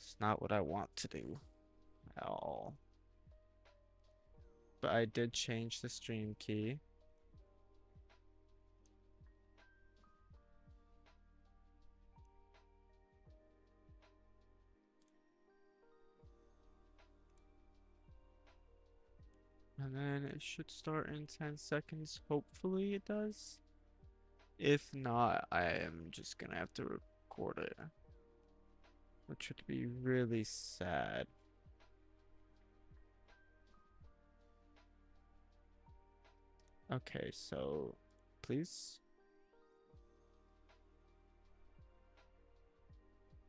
It's not what I want to do at all. But I did change the stream key. And then it should start in 10 seconds. Hopefully it does. If not, I am just gonna have to record it, which would be really sad. Okay, so please.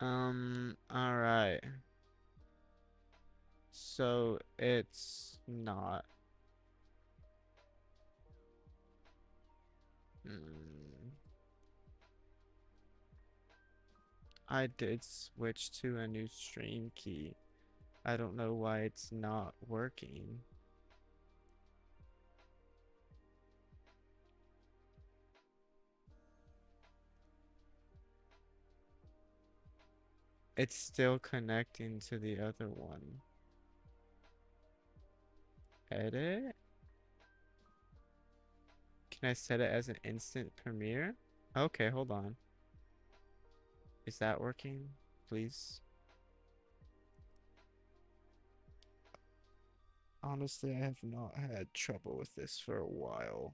All right. So it's not. Hmm. I did switch to a new stream key. I don't know why it's not working. It's still connecting to the other one. Edit? Can I set it as an instant premiere? Okay, hold on. Is that working? Please? Honestly, I have not had trouble with this for a while.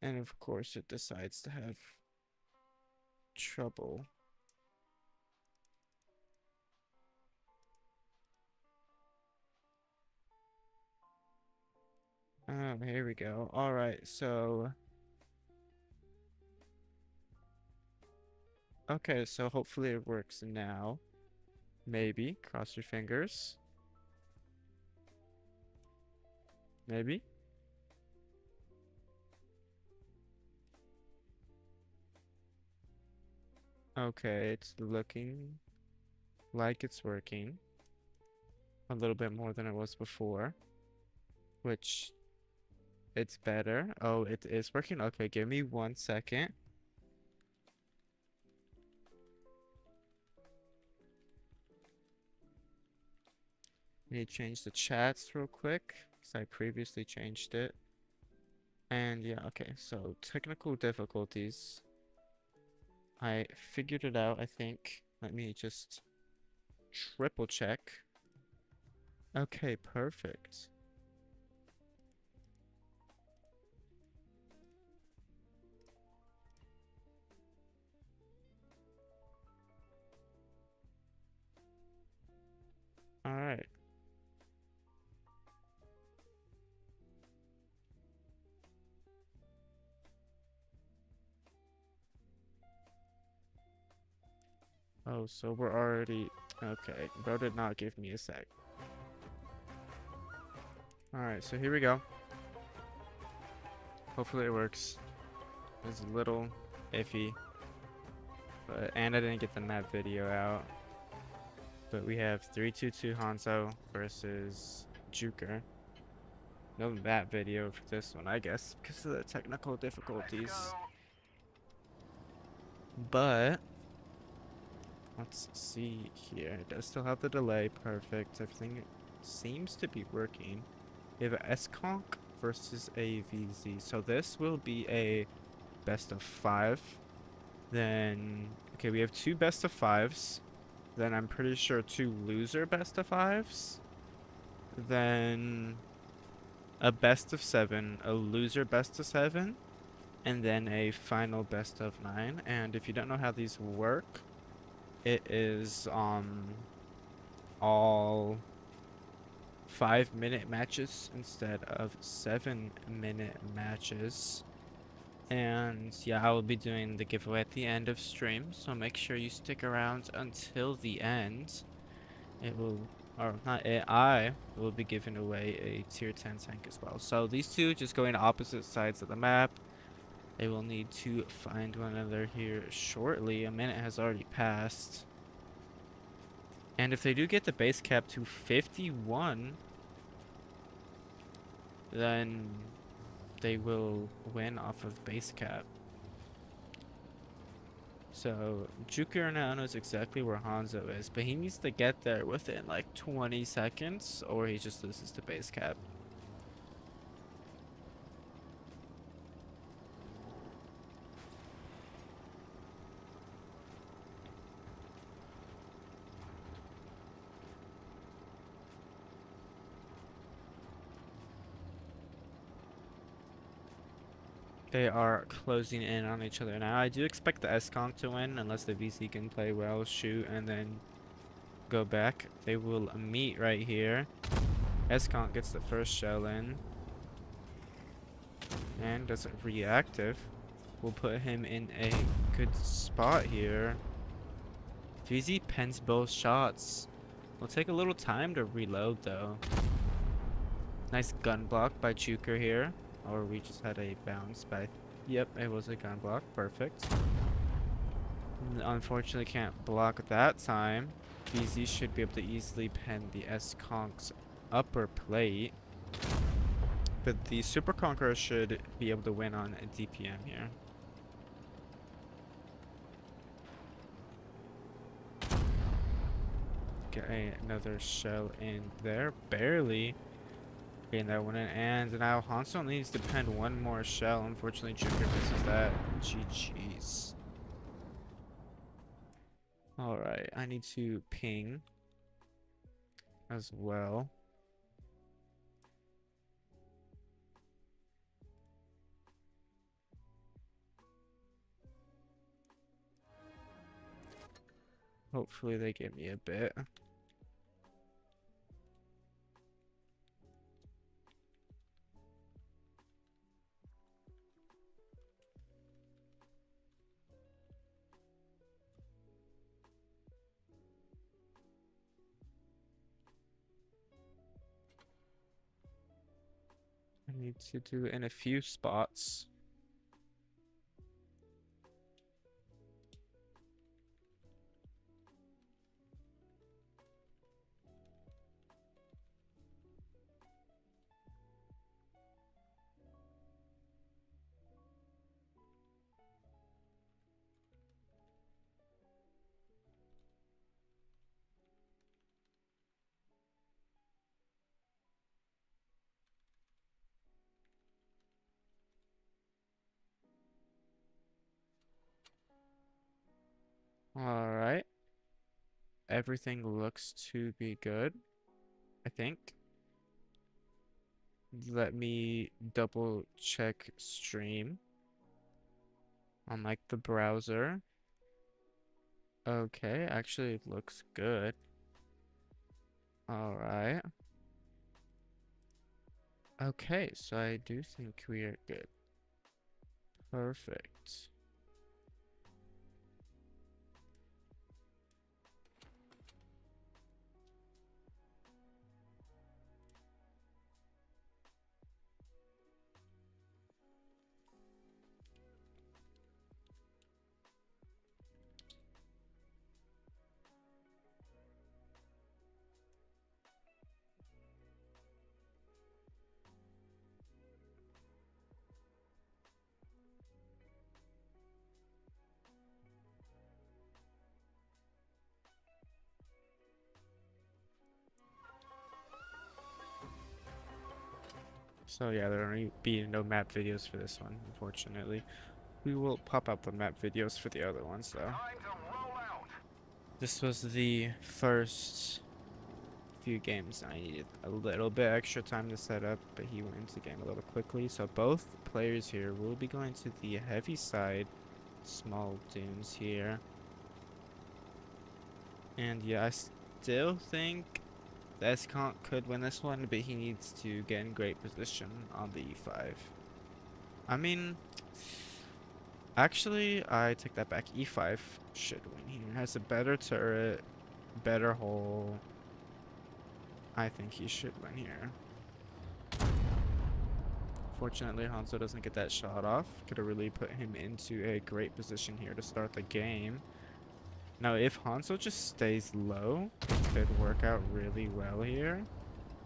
And of course it decides to have trouble. Oh, here we go. Alright, so... Okay, so hopefully it works now. Maybe. Cross your fingers. Maybe. Okay, it's looking like it's working. A little bit more than it was before. Which, it's better. Oh, it is working. Okay, give me 1 second. Need to change the chats real quick, because I previously changed it. And yeah, okay, so technical difficulties. I figured it out, I think. Let me just triple check. Okay, perfect. All right. Oh, so we're already... Okay, bro did not give me a sec. Alright, so here we go. Hopefully it works. It's a little iffy. And I didn't get the map video out. But we have 322 Hanzo versus Juker. No map video for this one, I guess, because of the technical difficulties. But... Let's see here. It does still have the delay. Perfect. Everything seems to be working. We have a S-Conk versus a VZ. So this will be a best of 5. Then, okay, we have 2 best of 5s. Then I'm pretty sure 2 loser best of 5s. Then a best of 7, a loser best of 7, and then a final best of 9. And if you don't know how these work, it is all 5-minute matches instead of 7-minute matches. And yeah, I will be doing the giveaway at the end of stream, so make sure you stick around until the end. It will, or not it, I will be giving away a tier 10 tank as well. So these two just going to opposite sides of the map. They will need to find one another here shortly. A minute has already passed. And if they do get the base cap to 51, then they will win off of base cap. So Juker now knows exactly where Hanzo is, but he needs to get there within like 20 seconds or he just loses to base cap. They are closing in on each other now. I do expect the S-Conk to win unless the VC can play well, shoot, and then go back. They will meet right here. S-Conk gets the first shell in and doesn't reactive. We'll put him in a good spot here. VZ pens both shots. Will take a little time to reload though. Nice gun block by Juker here. Or we just had a bounce by... Yep, it was a gun block. Perfect. Unfortunately can't block that time. VZ should be able to easily pen the S-Conk's upper plate. But the Super Conqueror should be able to win on a DPM here. Get another shell in there. Barely. Getting that one in. And now Hanzo needs to pen one more shell. Unfortunately, Joker misses that. GG's. Alright, I need to ping as well. Hopefully they give me a bit. I need to do it in a few spots. Alright. Everything looks to be good, I think. Let me double check stream on like the browser. Okay, actually it looks good. Alright. Okay, so I do think we are good. Perfect. So yeah, there will be no map videos for this one, unfortunately. We will pop out the map videos for the other ones though. This was the first few games. I needed a little bit extra time to set up, but he went into the game a little quickly. So both players here will be going to the heavy side, small dunes here. And yeah, I still think the S-Conk could win this one, but he needs to get in great position on the E5. I mean, actually, I take that back. E5 should win here. Has a better turret, better hole. I think he should win here. Fortunately, Hanzo doesn't get that shot off. Could have really put him into a great position here to start the game. Now, if Hanzo just stays low, it could work out really well here.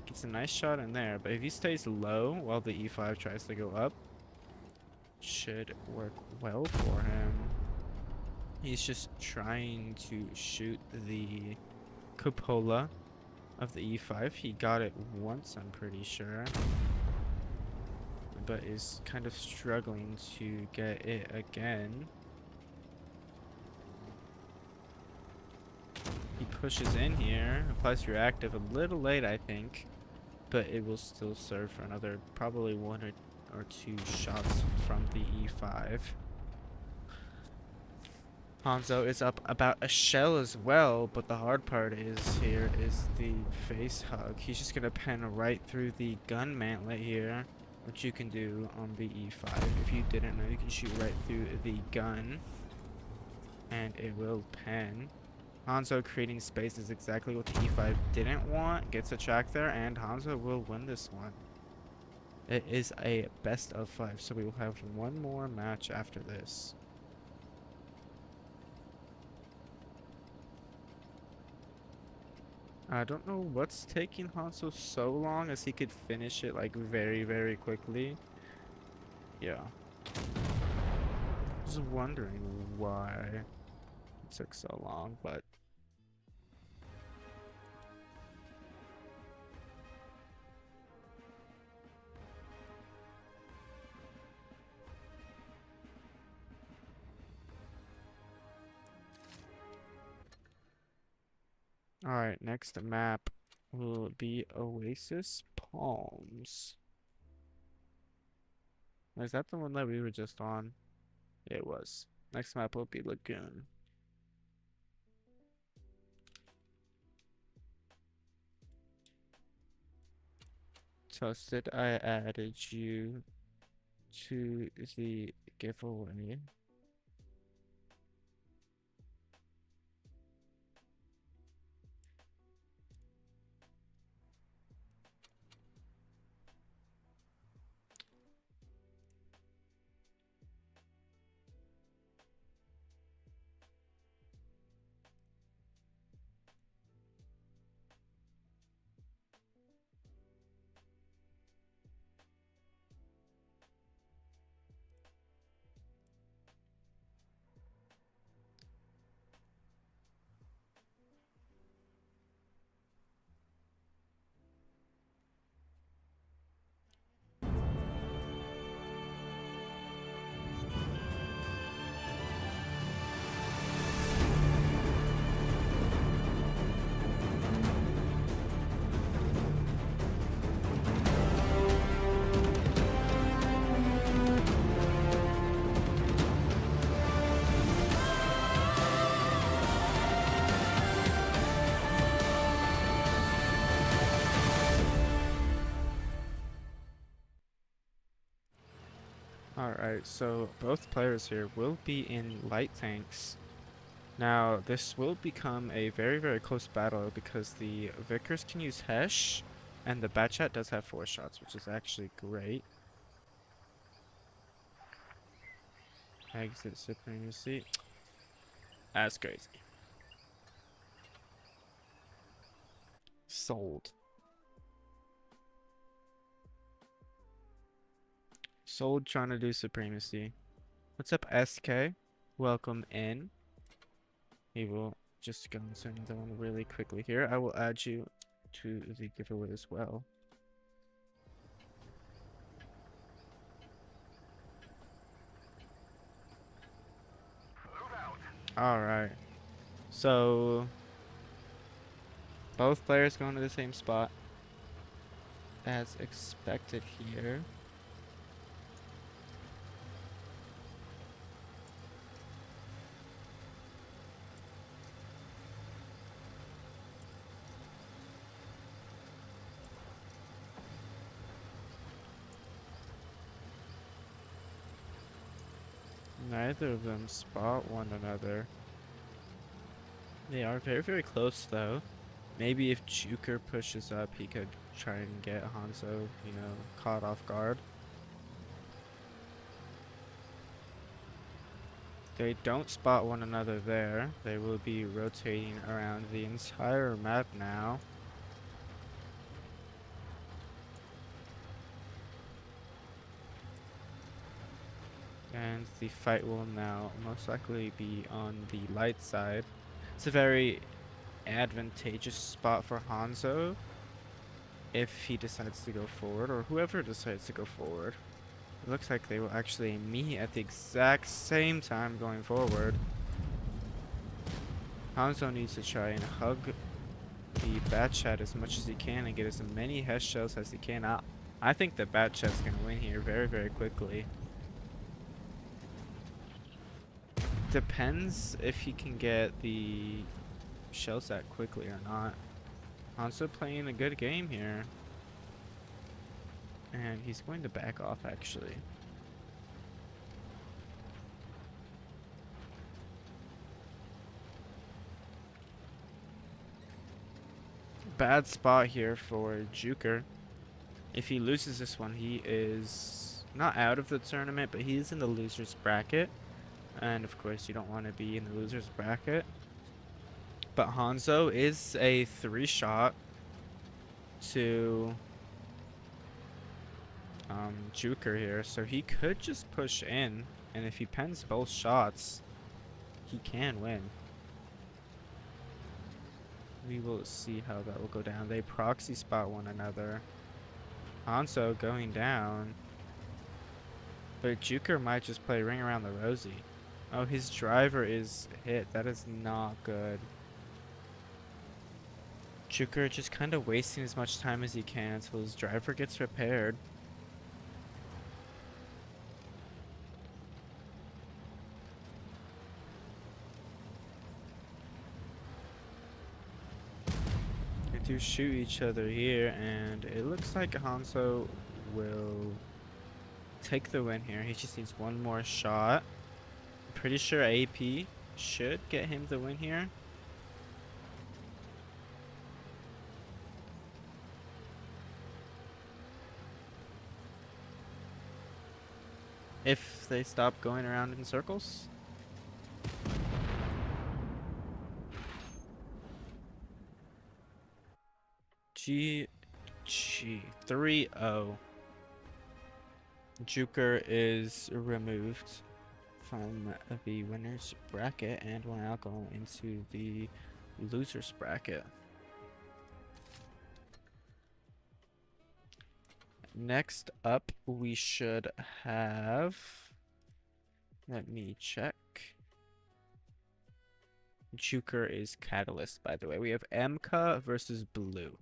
Gets a nice shot in there, but if he stays low while the E5 tries to go up, should work well for him. He's just trying to shoot the cupola of the E5. He got it once, I'm pretty sure, but is kind of struggling to get it again. He pushes in here, applies reactive a little late, I think, but it will still serve for another probably one or two shots from the E5. Hanzo is up about a shell as well, but the hard part is here is the face hug. He's just gonna pen right through the gun mantlet here, which you can do on the E5. If you didn't know, you can shoot right through the gun, and it will pen. Hanzo creating space is exactly what the E5 didn't want. Gets a track there, and Hanzo will win this one. It is a best of 5, so we will have one more match after this. I don't know what's taking Hanzo so long, as he could finish it like very, very quickly. Yeah. Just wondering why it took so long, but alright, next map will be Oasis Palms. Is that the one that we were just on? It was. Next map will be Lagoon. Toasted, I added you to the giveaway. Alright, so both players here will be in light tanks. Now, this will become a very, very close battle because the Vickers can use Hesh, and the Batchat does have 4 shots, which is actually great. Exit supremacy. That's crazy. Sold. Sold trying to do supremacy. What's up, SK? Welcome in. He will just go and send down really quickly here. I will add you to the giveaway as well. Alright. So both players going to the same spot as expected here. Neither of them spot one another. They are very, very close though. Maybe if Juker pushes up, he could try and get Hanzo, you know, caught off guard. They don't spot one another there. They will be rotating around the entire map now. And the fight will now most likely be on the light side. It's a very advantageous spot for Hanzo if he decides to go forward, or whoever decides to go forward. It looks like they will actually meet at the exact same time going forward. Hanzo needs to try and hug the Bat Chat as much as he can and get as many head shells as he can. I think the Bat Chat's going to win here very, very quickly. Depends if he can get the shell set quickly or not. Hanzo playing a good game here. And he's going to back off, actually. Bad spot here for Juker. If he loses this one, he is not out of the tournament, but he is in the loser's bracket. And of course, you don't want to be in the loser's bracket. But Hanzo is a 3-shot to Juker here, so he could just push in, and if he pens both shots, he can win. We will see how that will go down. They proxy spot one another. Hanzo going down, but Juker might just play Ring Around the Rosie. Oh, his driver is hit. That is not good. Juker just kind of wasting as much time as he can until his driver gets repaired. They do shoot each other here, and it looks like Hanzo will take the win here. He just needs one more shot. Pretty sure AP should get him the win here. If they stop going around in circles. GG 3-0. Juker is removed from the winner's bracket and will now go into the loser's bracket. Next up, we should have, let me check. Juker is Catalyst, by the way. We have MK versus Blue.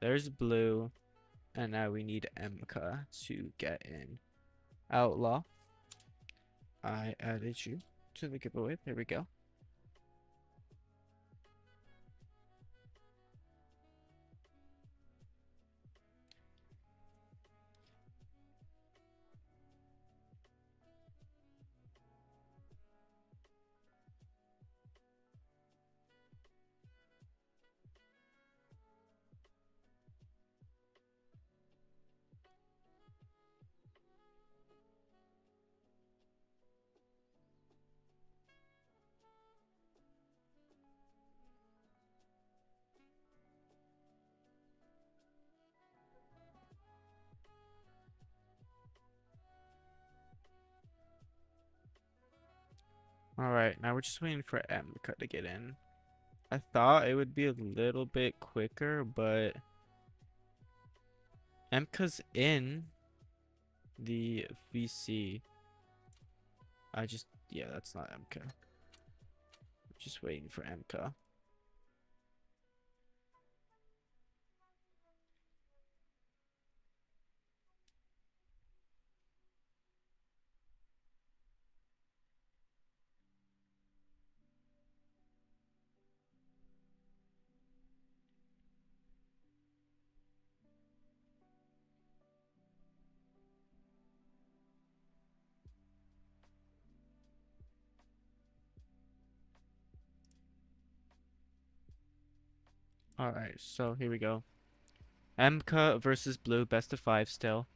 There's Blue, and now we need MK to get in. Outlaw, I added you to the giveaway. There we go. Alright, now we're just waiting for MK to get in. I thought it would be a little bit quicker, but MK's in the VC. Yeah, that's not MK. Just waiting for MK. Alright, so here we go. MK versus Blue, best of 5 still.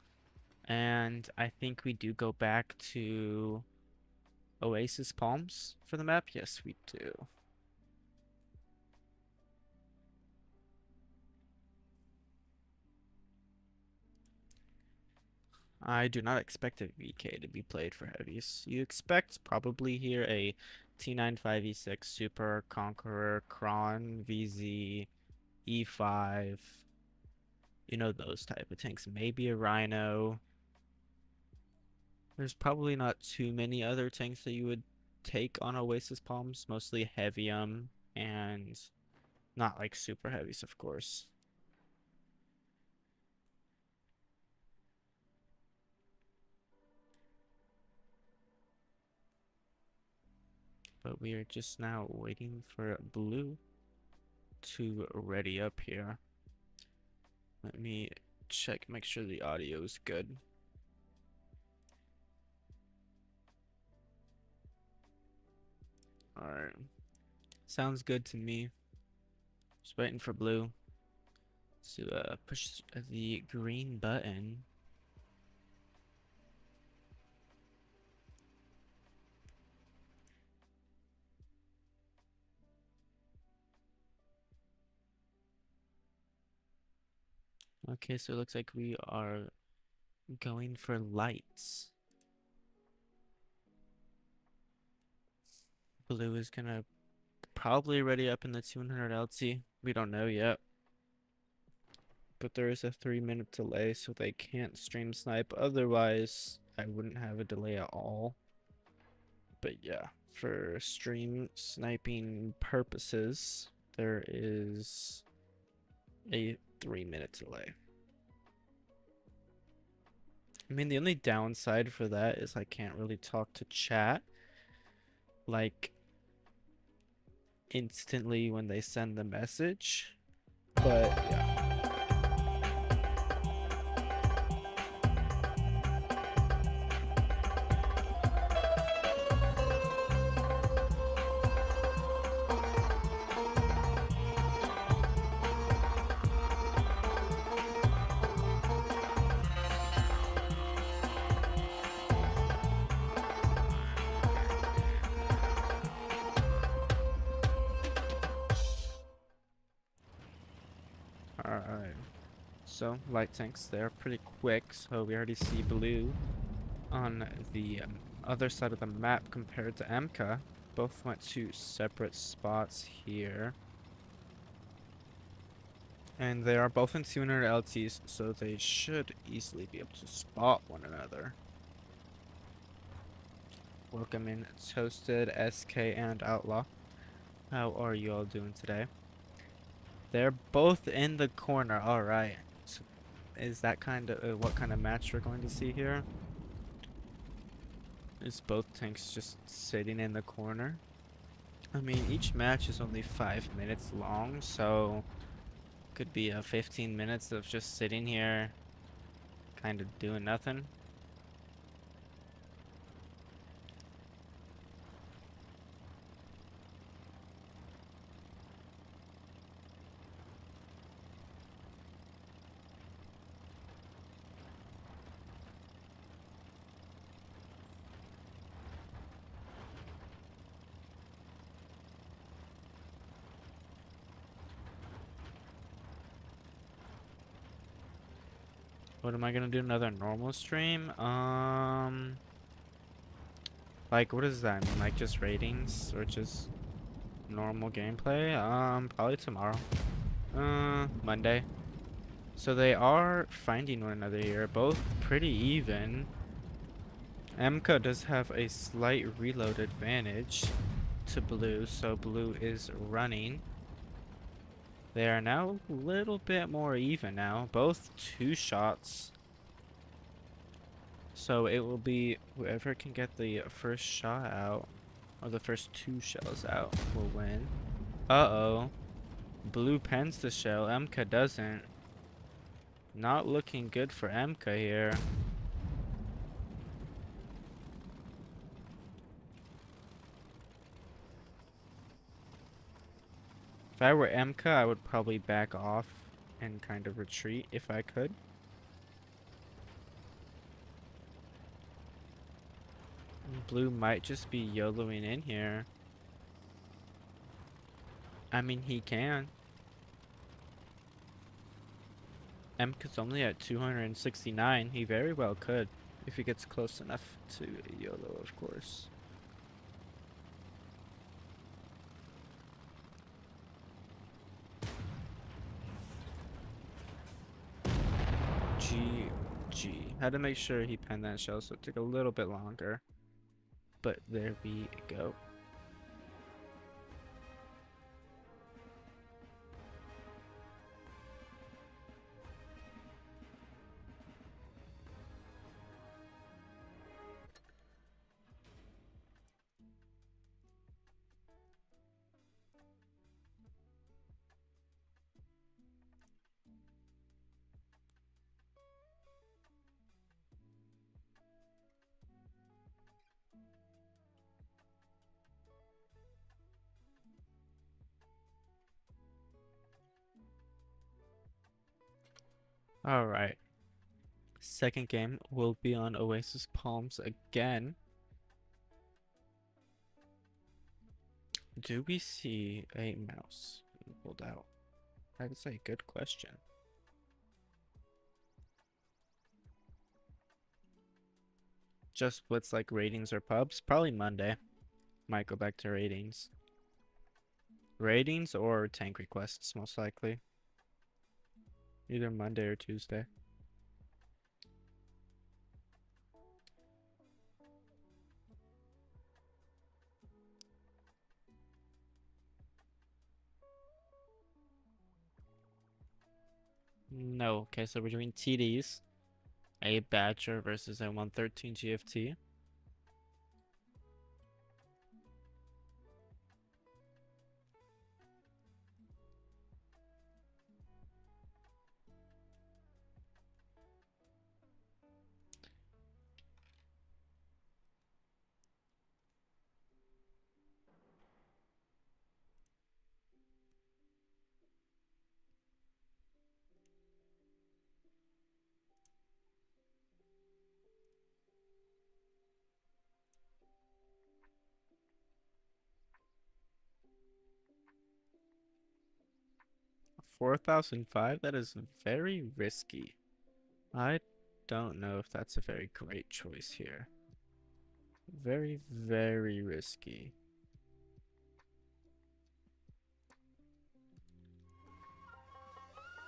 And I think we do go back to Oasis Palms for the map. Yes, we do. I do not expect a VK to be played for heavies. You expect probably here a T95E6 Super Conqueror, Kron, VZ, E5, you know, those type of tanks. Maybe a Rhino. There's probably not too many other tanks that you would take on Oasis Palms, mostly Heavium and not like super heavies, of course. But we are just now waiting for blue to ready up here. Let me check, make sure the audio is good. Alright. Sounds good to me. Just waiting for blue to push the green button. Okay, so it looks like we are going for lights. Blue is gonna probably ready up in the 200 LT. We don't know yet. But there is a 3-minute delay, so they can't stream snipe. Otherwise, I wouldn't have a delay at all. But yeah, for stream sniping purposes, there is a 3-minute delay. I mean, the only downside for that is I can't really talk to chat like instantly when they send the message. But yeah. Alright. So, light tanks, they're pretty quick, so we already see blue on the other side of the map compared to MK. Both went to separate spots here. And they are both in 200 LTs, so they should easily be able to spot one another. Welcome in Toasted, SK, and Outlaw. How are you all doing today? They're both in the corner. Alright. So is that kind of what kind of match we're going to see here? Is both tanks just sitting in the corner? I mean, each match is only 5 minutes long, so could be 15 minutes of just sitting here, kind of doing nothing. What am I gonna do? Another normal stream? Like, what does that mean? Like, just ratings or just normal gameplay? Probably tomorrow. Monday. So they are finding one another here, both pretty even. MK does have a slight reload advantage to blue, so blue is running. They are now a little bit more even now, both 2 shots. So it will be whoever can get the first shot out, or the first 2 shells out, will win. Uh-oh. Blue pens the shell, MK doesn't. Not looking good for MK here. If I were MK, I would probably back off and kind of retreat if I could. Blue might just be YOLOing in here. I mean, he can. MK's only at 269. He very well could. If he gets close enough to YOLO, of course. GG. Had to make sure he penned that shell, so it took a little bit longer. But there we go. Alright. Second game will be on Oasis Palms again. Do we see a mouse pulled out? That's a good question. Just what's like ratings or pubs? Probably Monday. Might go back to ratings. Ratings or tank requests, most likely. Either Monday or Tuesday. No. Okay, so we're doing TDs. A Badger versus a 113 GFT. $4,005? That is very risky. I don't know if that's a very great choice here. Very, very risky.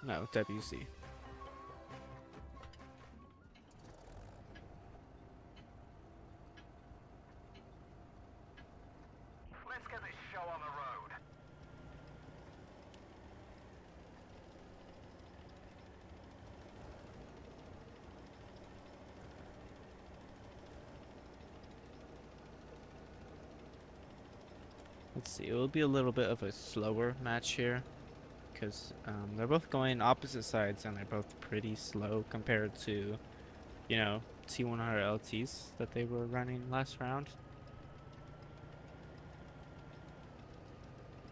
No, WC. Let's get this show on the road. Let's see, it will be a little bit of a slower match here. Because they're both going opposite sides and they're both pretty slow compared to, you know, T100 LTs that they were running last round.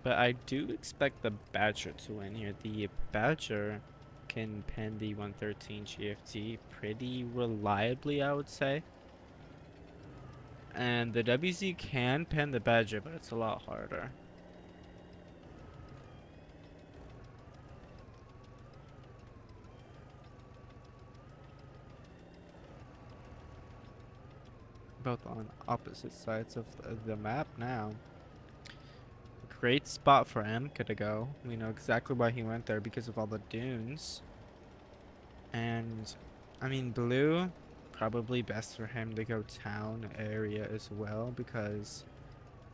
But I do expect the Badger to win here. The Badger can pen the 113 GFT pretty reliably, I would say. And the WZ can pen the Badger, but it's a lot harder. Both on opposite sides of the map now. Great spot for Emka to go. We know exactly why he went there, because of all the dunes. And, I mean, blue, probably best for him to go town area as well, because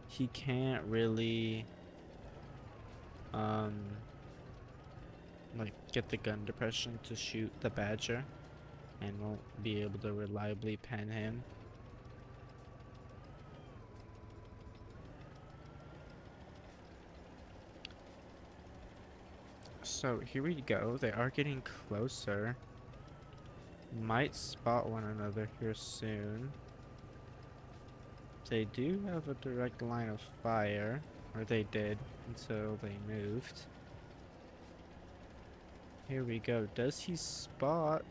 he can't really, like, get the gun depression to shoot the Badger, and won't be able to reliably pen him. So here we go. They are getting closer. Might spot one another here soon. They do have a direct line of fire, or they did until they moved. Here we go. Does he spot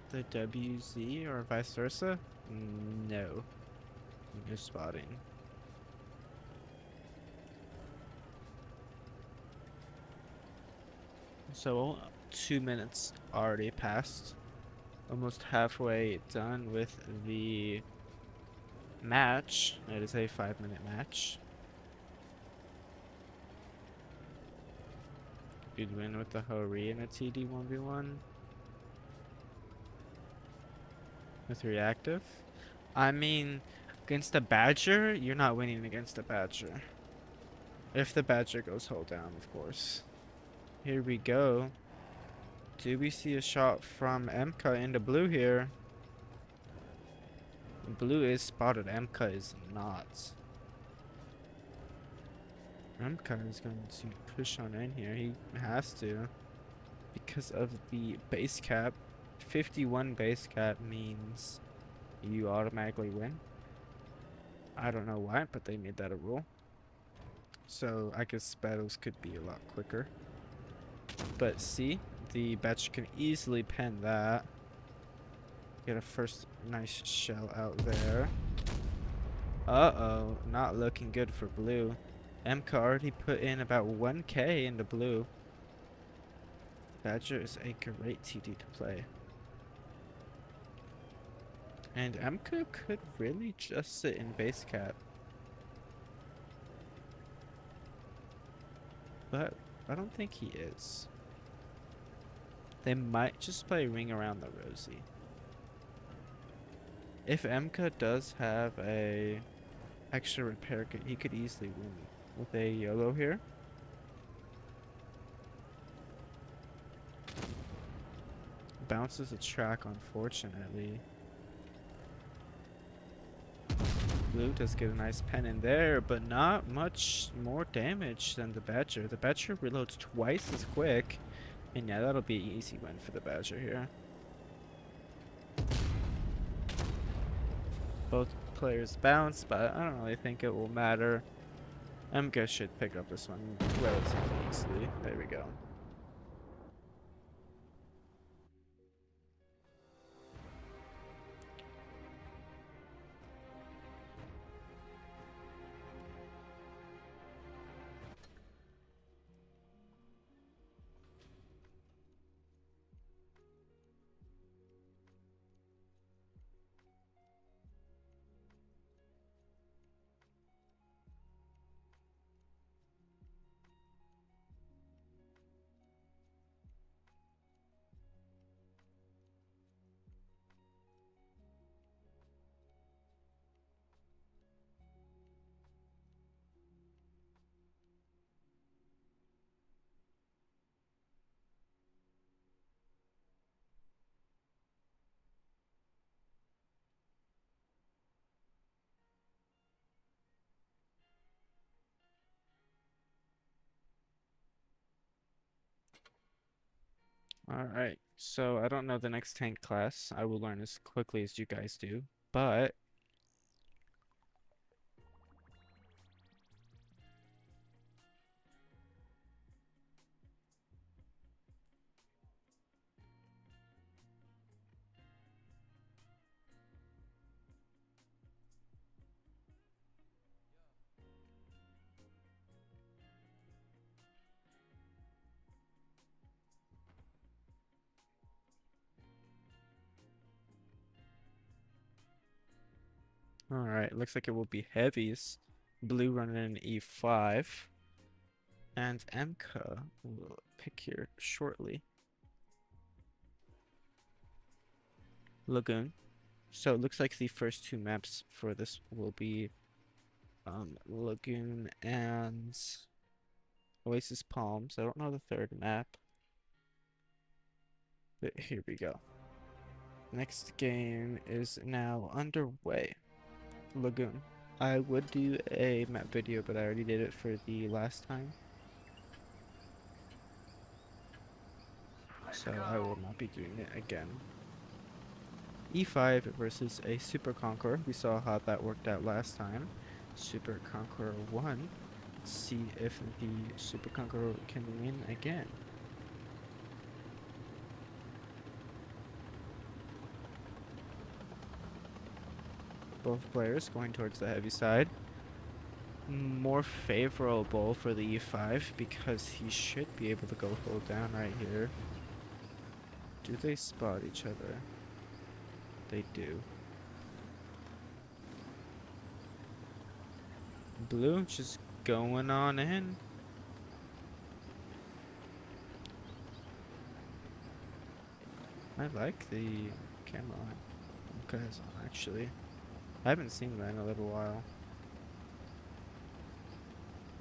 the WZ or vice versa? No. No spotting. So 2 minutes already passed. almost halfway done with the match. It is a 5-minute match. You'd win with the Hori in a TD 1v1 with reactive. I mean, against the Badger, you're not winning against the Badger. If the Badger goes hold down, of course. Here we go. Do we see a shot from MK into blue here? Blue is spotted. MK is not. MK is going to push on in here. He has to. Because of the base cap. 51 base cap means you automatically win. I don't know why, but they made that a rule. So I guess battles could be a lot quicker. But see, the Badger can easily pen that. Get a first nice shell out there. Uh-oh, not looking good for blue. MK already put in about 1k into blue. Badger is a great TD to play. And MK could really just sit in base cap. But I don't think he is. They might just play ring around the Rosie. If MK does have a extra repair kit, he could easily win with a YOLO here. Bounces a track, unfortunately. Blue does get a nice pen in there, but not much more damage than the Badger. The Badger reloads twice as quick. And yeah, that'll be an easy win for the Badger here. Both players bounce, but I don't really think it will matter. MK should pick up this one relatively easily. There we go. Alright, so I don't know the next tank class. I will learn as quickly as you guys do, but alright, looks like it will be heavies. Blue running an E5. And MK will pick here shortly. Lagoon. So it looks like the first two maps for this will be Lagoon and Oasis Palms. I don't know the third map. But here we go. Next game is now underway. Lagoon. I would do a map video, but I already did it for the last time. So I will not be doing it again. E5 versus a Super Conqueror. We saw how that worked out last time. Super Conqueror won. Let's see if the Super Conqueror can win again. Both players going towards the heavy side. More favorable for the E5 because he should be able to go hold down right here. Do they spot each other? They do. Blue just going on in. I like the camera guys on actually. I haven't seen that in a little while.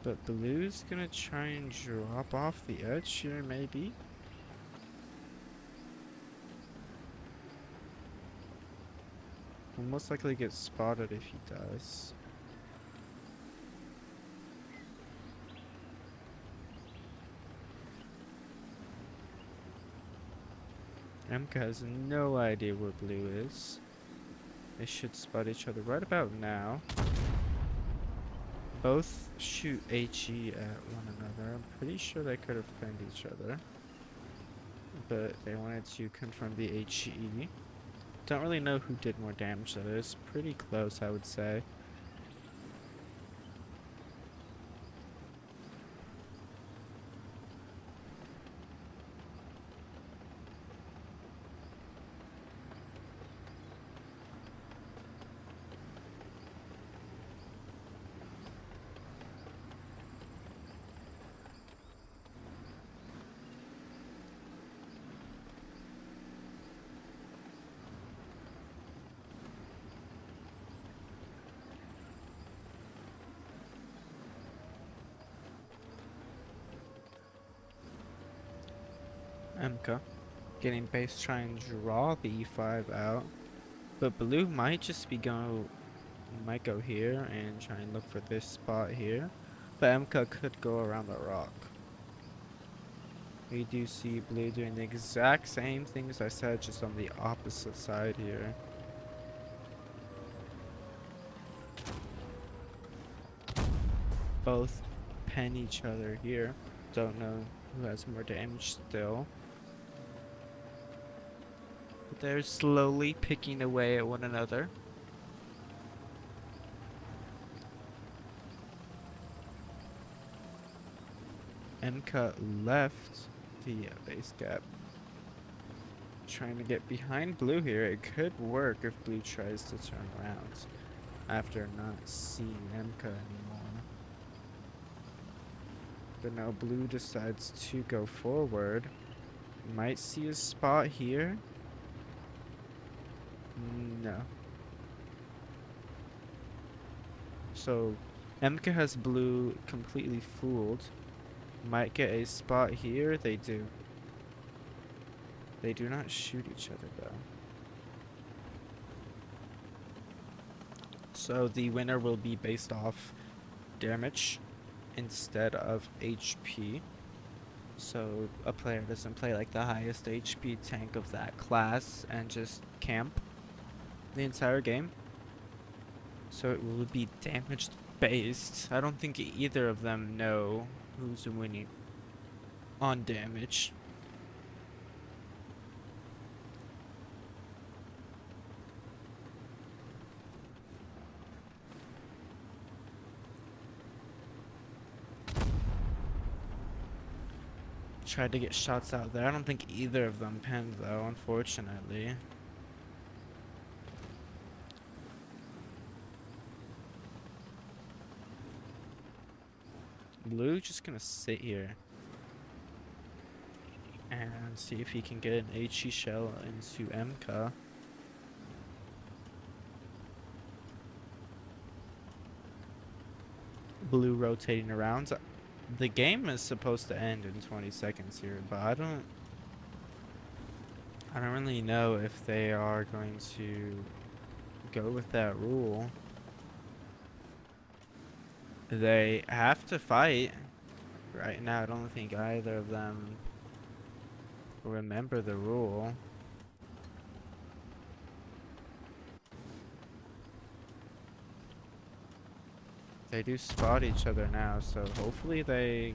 But Blue's gonna try and drop off the edge here, maybe. Will most likely get spotted if he does. MK has no idea where Blue is. They should spot each other right about now. Both shoot HE at one another. I'm pretty sure they could have pinned each other. But they wanted to confirm the HE. Don't really know who did more damage though. It's pretty close, I would say. MK getting base, try and draw the E5 out. But Blue might just be might go here and try and look for this spot here. But MK could go around the rock. We do see Blue doing the exact same things I said, just on the opposite side here. Both pen each other here. Don't know who has more damage still. But they're slowly picking away at one another. MK left the base gap. Trying to get behind Blue here. It could work if Blue tries to turn around after not seeing MK anymore. But now Blue decides to go forward. Might see a spot here. No. So MK has Blue completely fooled. Might get a spot here. They do. They do not shoot each other though. So the winner will be based off damage instead of HP. So a player doesn't play like the highest HP tank of that class and just camp the entire game. So it will be damage based. I don't think either of them know who's winning on damage. Tried to get shots out there. I don't think either of them pinned though, unfortunately. Blue just gonna sit here and see if he can get an HE shell into MK. Blue rotating around. The game is supposed to end in 20 seconds here, but I don't really know if they are going to go with that rule. They have to fight. Right now, I don't think either of them remember the rule. They do spot each other now, so hopefully they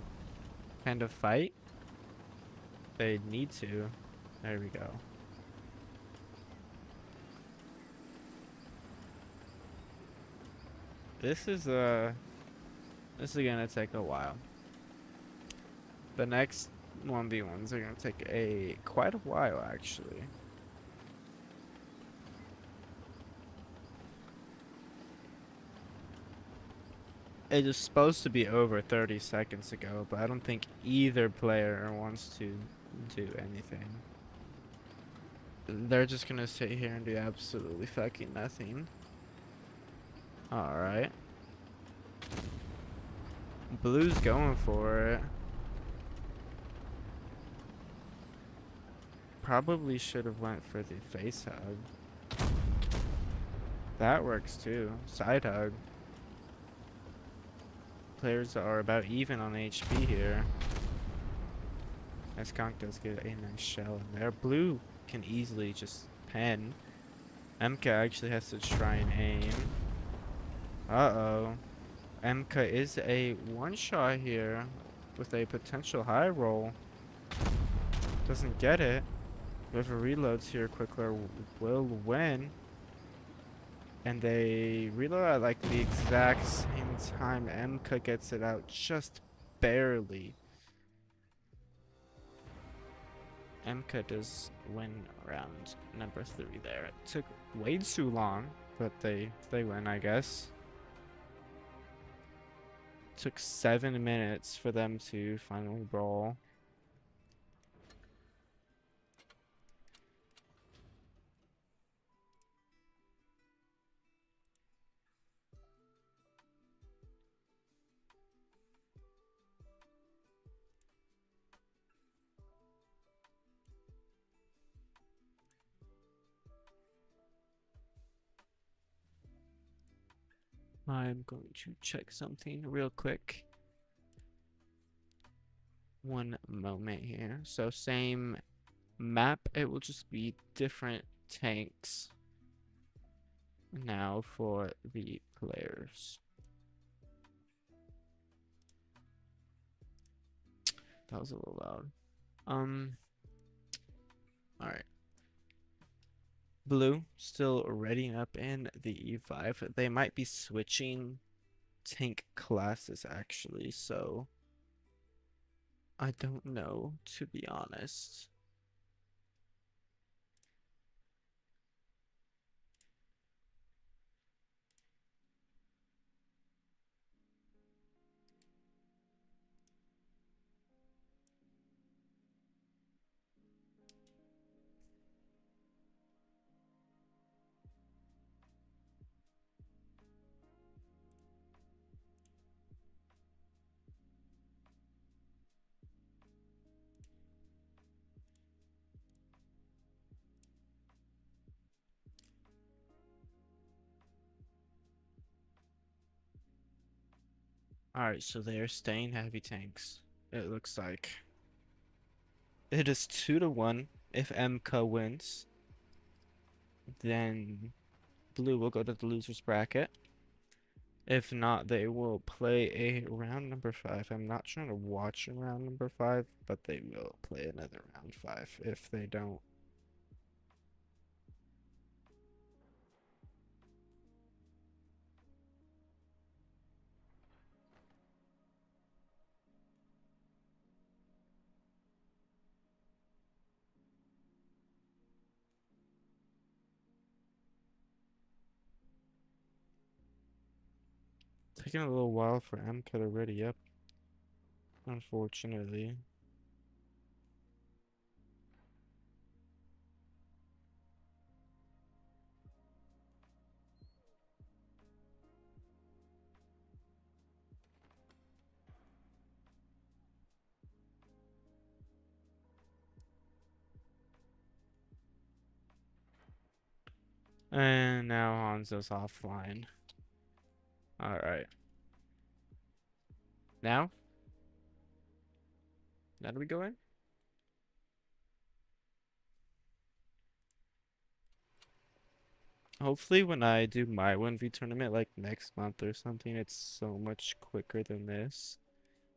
kind of fight. They need to. There we go. This is gonna take a while. The next 1v1s are gonna take quite a while actually. It is supposed to be over 30 seconds ago, but I don't think either player wants to do anything. They're just gonna sit here and do absolutely fucking nothing. Alright. Blue's going for it. Probably should have went for the face hug. That works too. Side hug. Players are about even on HP here. Skunk does get a nice shell in there. Blue can easily just pen. MK actually has to try and aim. Uh-oh. MK is a one-shot here with a potential high roll. Doesn't get it. Whoever reloads here quicker will win. And they reload at like the exact same time. MK gets it out just barely. MK does win round number 3 there. It took way too long, but they win, I guess. Took 7 minutes for them to finally brawl. I'm going to check something real quick. One moment here. So same map, it will just be different tanks now for the players. That was a little loud. Alright. Blue still readying up in the E5. They might be switching tank classes actually, so I don't know, to be honest. Alright, so they are staying heavy tanks. It looks like. It is 2-1 if MK wins. Then blue will go to the loser's bracket. If not, they will play a round number 5. I'm not trying to watch a round number 5, but they will play another round 5 if they don't. Taking a little while for MK to ready up, unfortunately. And now Hanzo's offline. Alright. Now? Now do we go in? Hopefully when I do my 1v tournament like next month or something, it's so much quicker than this.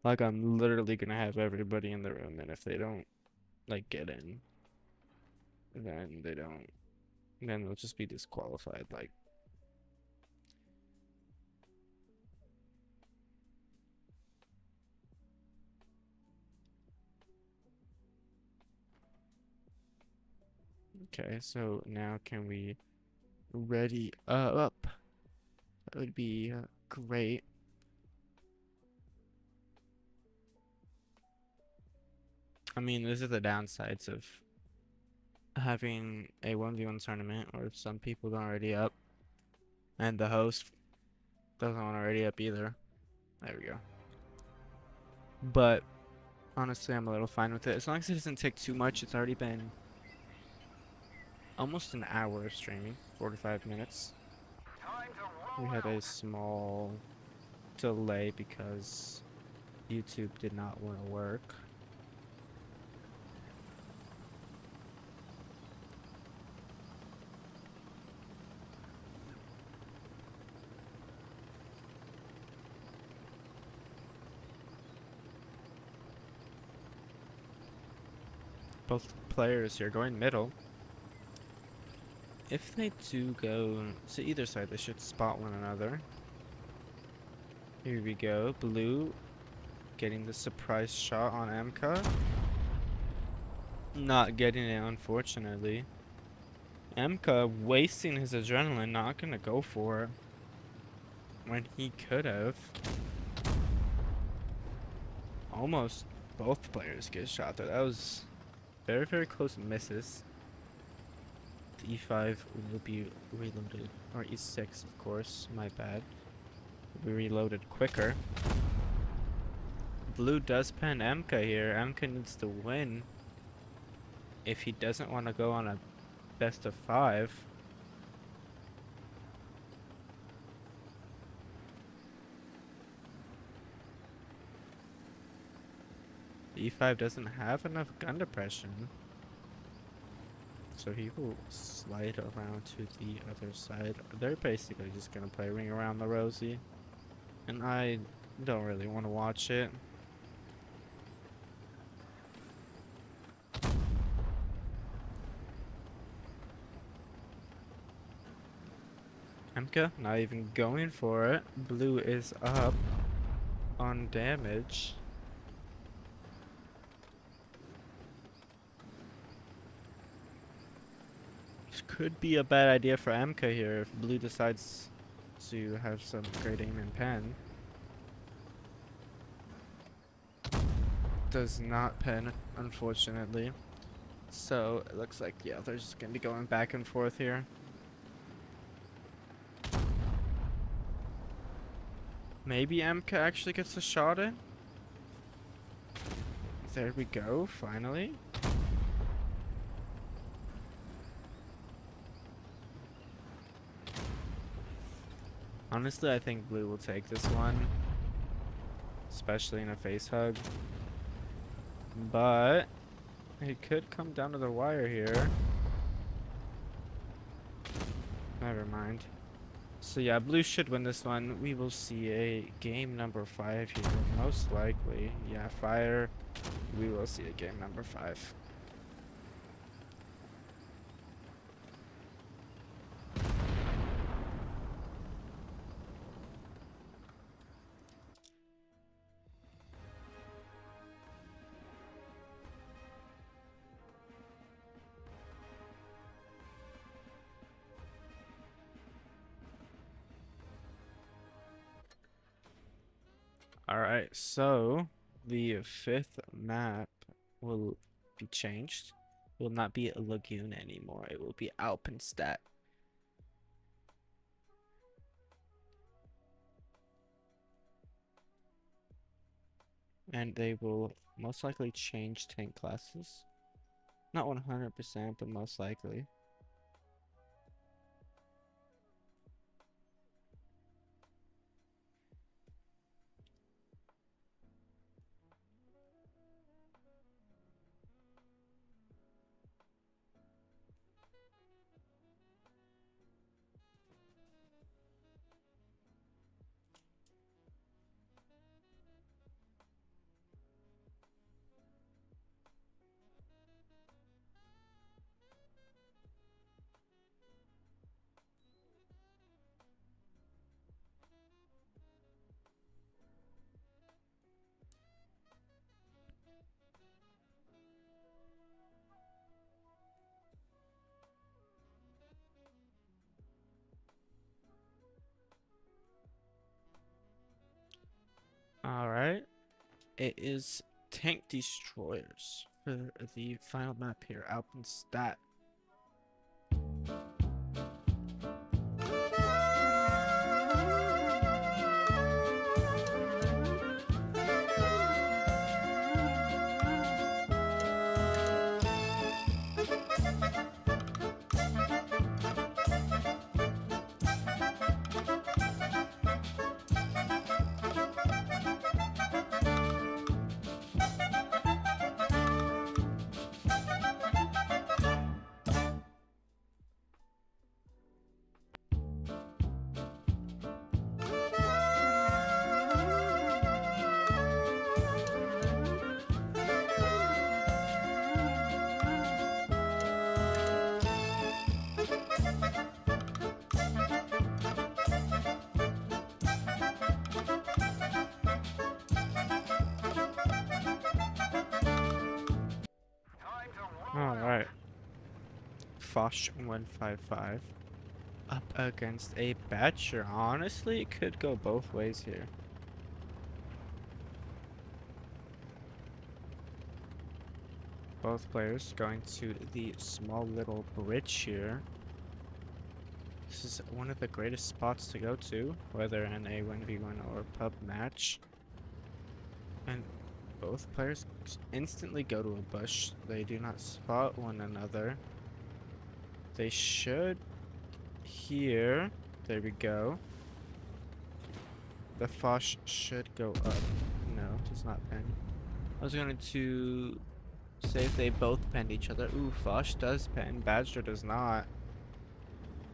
Like I'm literally gonna have everybody in the room, and if they don't like get in, then they don't, then they'll just be disqualified. Like, okay, so now can we ready up? That would be great. I mean, these are the downsides of having a 1v1 tournament, or if some people don't already up, and the host doesn't want already up either. There we go. But honestly, I'm a little fine with it. As long as it doesn't take too much. It's already been almost an hour of streaming, 45 minutes. Time to We roll had a out. small delay because YouTube did not want to work. Both players here going middle. If they do go to either side, they should spot one another. Here we go. Blue getting the surprise shot on Emka. Not getting it, unfortunately. Emka wasting his adrenaline, not gonna go for it when he could have. Almost both players get shot there. That was very, very close misses. The E5 will be reloaded, or E6 of course, my bad. Will be reloaded quicker. Blue does pen Emka here. Emka needs to win if he doesn't want to go on a best of 5. The E5 doesn't have enough gun depression, so he will slide around to the other side. They're basically just gonna play Ring Around the Rosie, and I don't really want to watch it. Emka not even going for it. Blue is up on damage. This could be a bad idea for Emka here if Blue decides to have some great aim and pen. Does not pen, unfortunately. So it looks like, yeah, they're just gonna be going back and forth here. Maybe Emka actually gets a shot in. There we go, finally. Honestly, I think Blue will take this one, especially in a face hug. But it could come down to the wire here. Never mind. So yeah, Blue should win this one. We will see a game number 5 here, most likely. Yeah, fire. We will see a game number 5. Alright, so the 5th map will be changed. It will not be a lagoon anymore. It will be Alpenstadt. And they will most likely change tank classes. Not 100%, but most likely. Alright. It is tank destroyers. for the final map here, Alpenstadt. Time to roll All out. right, Foch 155 up against a Badger. Honestly, it could go both ways here. Both players going to the small little bridge here. This is one of the greatest spots to go to, whether in a 1v1 or pub match. And both players instantly go to a bush. They do not spot one another. They should here. There we go. The Foch should go up. No, does not pen. I was going to say if they both penned each other. Ooh, Foch does pen. Badger does not.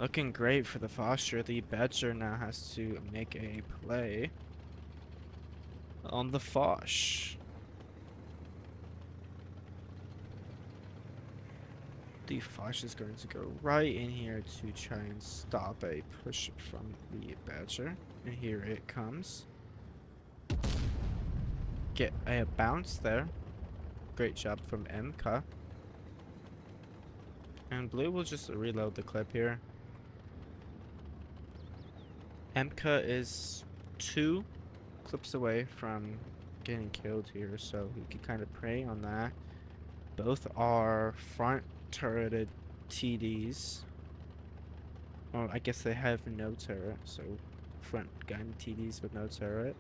Looking great for the Foster. The Badger now has to make a play on the Foch. The Foch is going to go right in here to try and stop a push from the Badger. And here it comes. Get a bounce there. Great job from MK. And Blue will just reload the clip here. MK is 2 clips away from getting killed here, so we can kind of prey on that. Both are front turreted TDs. Well, I guess they have no turret, so front gun TDs with no turret.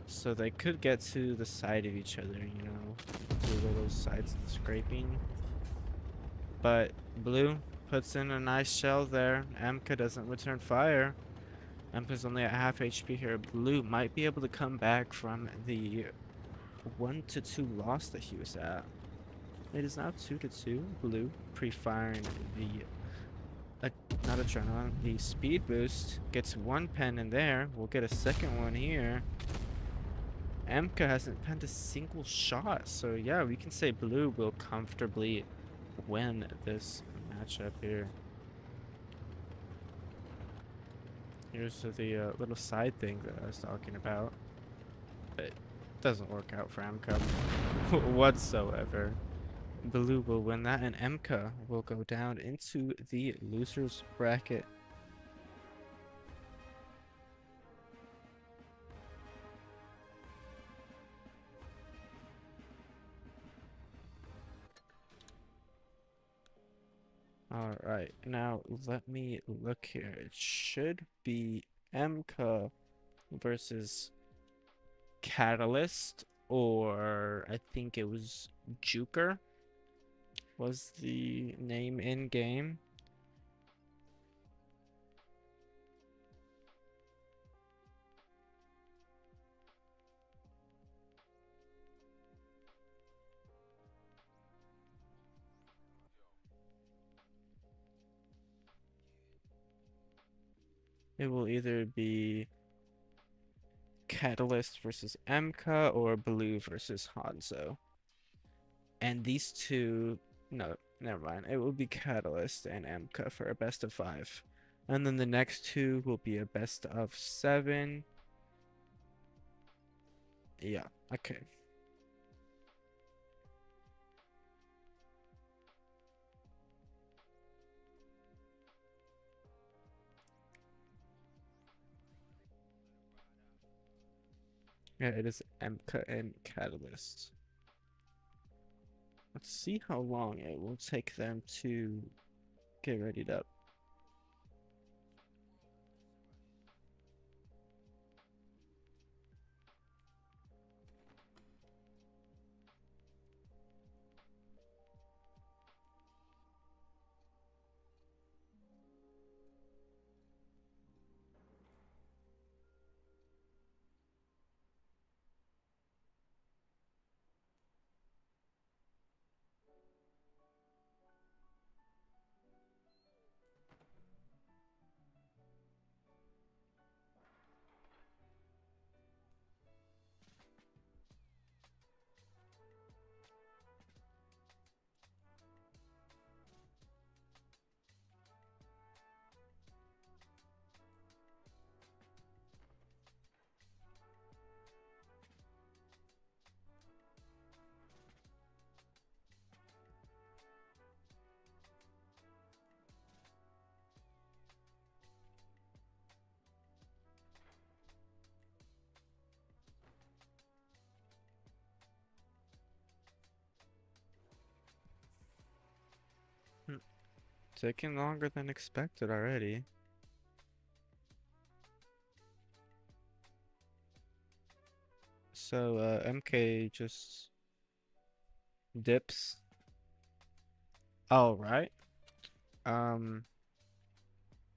So they could get to the side of each other, you know, do a little side scraping. But Blue puts in a nice shell there. MK doesn't return fire. MK's only at half HP here. Blue might be able to come back from the 1-2 loss that he was at. It is now 2-2. Blue pre-firing the not adrenaline, the speed boost. Gets one pen in there. We'll get a second one here. MK hasn't penned a single shot, so yeah, we can say Blue will comfortably win this matchup here. Here's the little side thing that I was talking about. It doesn't work out for MK whatsoever. Blue will win that, and MK will go down into the losers bracket. Alright, now let me look here. It should be MK versus Catalyst, or I think it was Juker was the name in game. It will either be Catalyst versus MK or Blue versus Hanzo. And these two, no, never mind. It will be Catalyst and MK for a best of 5. And then the next two will be a best of 7. Yeah, okay. Yeah, it is MK and Catalyst. Let's see how long it will take them to get readied up. Hmm, taking longer than expected already. So, MK just dips. All right. Um,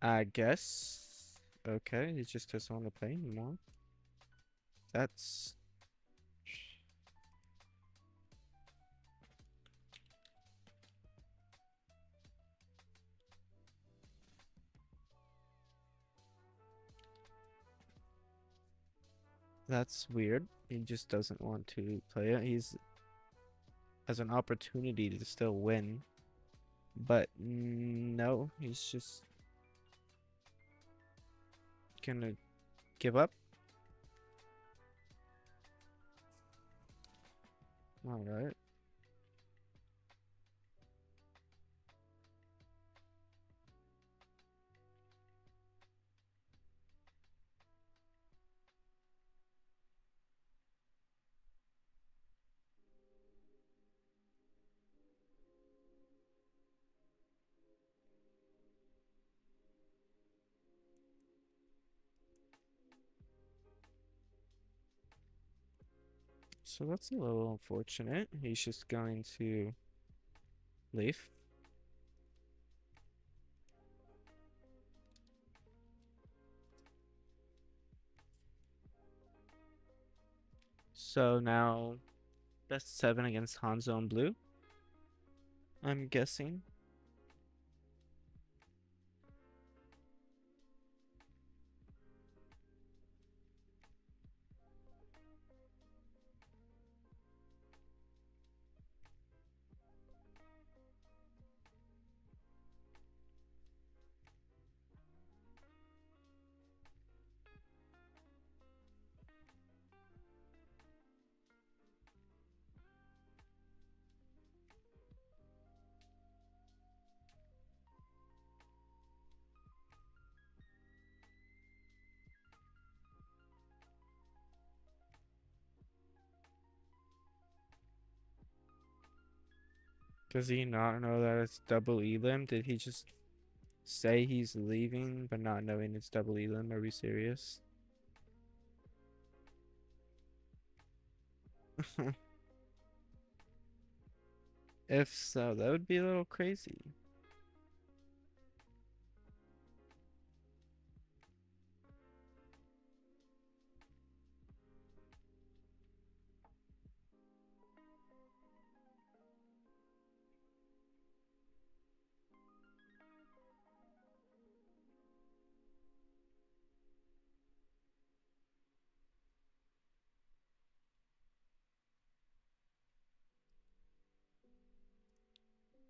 I guess. Okay, he just doesn't want to play anymore. That's that's weird. He just doesn't want to play it. He's has an opportunity to still win, but no, he's just gonna give up. All right. So that's a little unfortunate. He's just going to leave. So now best 7 against Hanzo and Blue, I'm guessing. Does he not know that it's double elim? Did he just say he's leaving but not knowing it's double elim? Are we serious? If so, that would be a little crazy.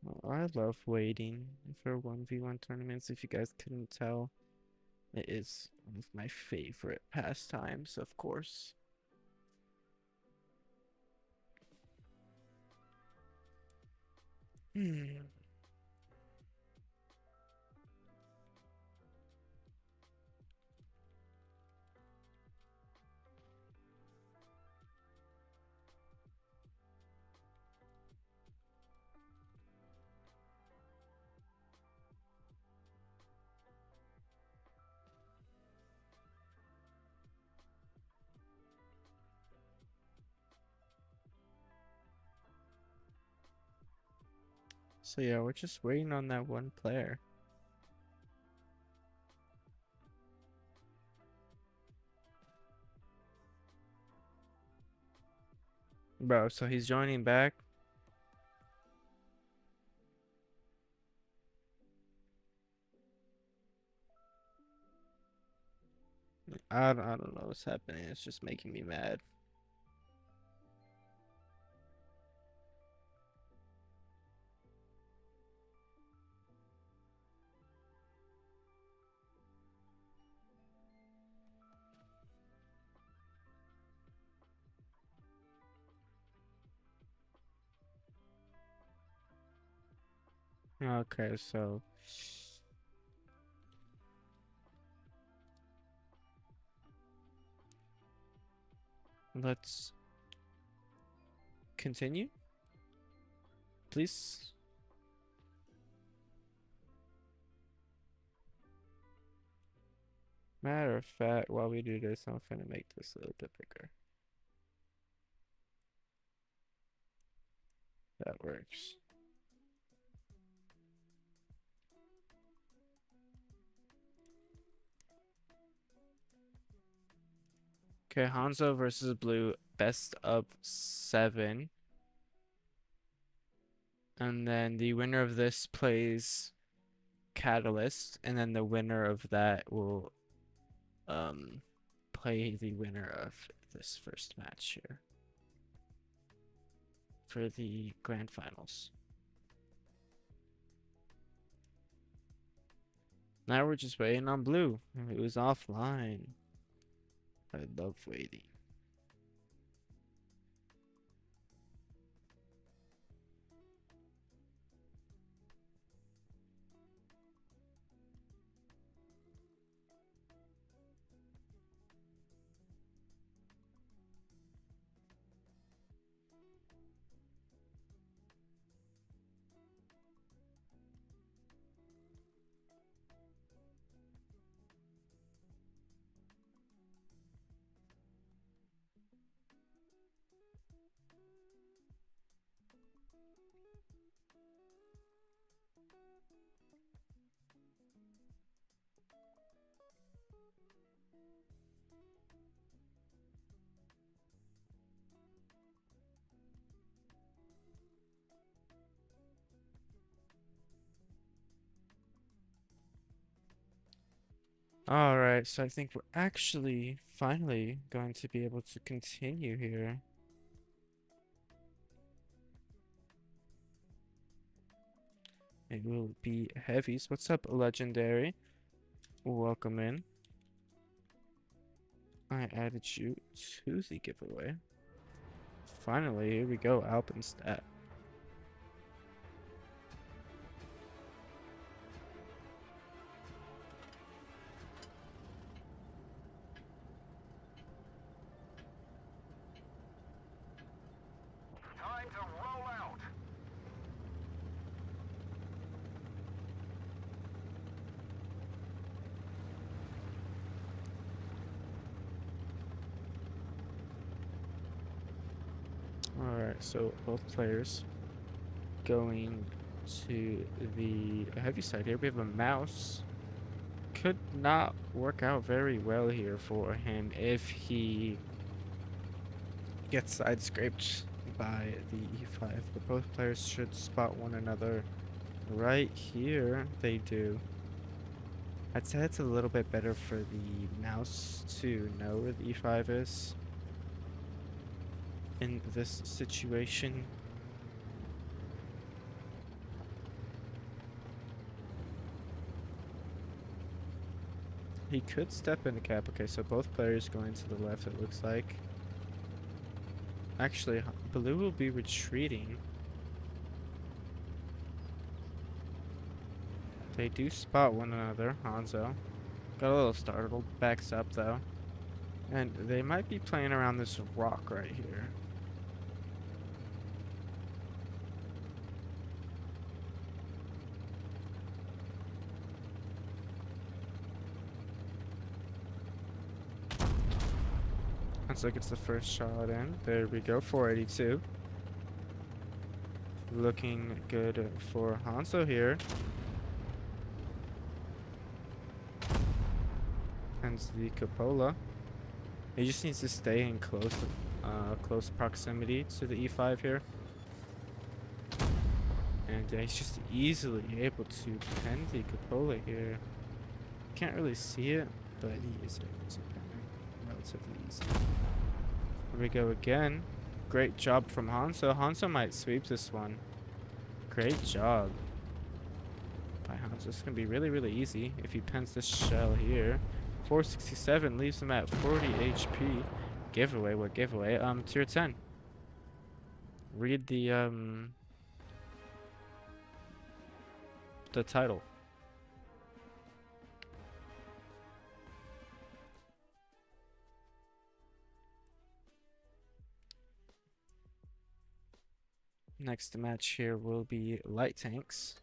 Well, I love waiting for 1v1 tournaments. If you guys couldn't tell, it is one of my favorite pastimes, of course. Hmm. So yeah, we're just waiting on that one player. Bro, so he's joining back. I don't know what's happening. It's just making me mad. Okay, so let's continue, please. Matter of fact, while we do this, I'm gonna make this a little bit bigger. That works. Okay, Hanzo versus Blue, best of 7. And then the winner of this plays Catalyst, and then the winner of that will play the winner of this first match here for the grand finals. Now we're just waiting on Blue. It was offline. I love waiting. Alright, so I think we're actually finally going to be able to continue here. It will be heavies. What's up, Legendary? Welcome in. I added you to the giveaway. Finally, here we go, Alpenstat. Time to roll out. Alright, so both players going to the heavy side here. We have a mouse. Could not work out very well here for him if he gets side scraped by the E5, but both players should spot one another right here. They do. I'd say it's a little bit better for the mouse to know where the E5 is in this situation. He could step into cap. Okay, so both players going to the left, it looks like. Actually, Blue will be retreating. They do spot one another. Hanzo got a little startled. Backs up, though. And they might be playing around this rock right here. Hanzo gets the first shot in. There we go, 482. Looking good for Hanzo here. Hence the Cupola. He just needs to stay in close proximity to the E5 here. And he's just easily able to pen the Cupola here. Can't really see it, but he is able to pen it relatively easy. Here we go again. Great job from Hanzo. Hanzo might sweep this one. Great job by Hanzo. It's going to be really, really easy if he pens this shell here. 467 leaves him at 40 HP. Giveaway, what giveaway? Tier 10. Read the title. Next match here will be light tanks.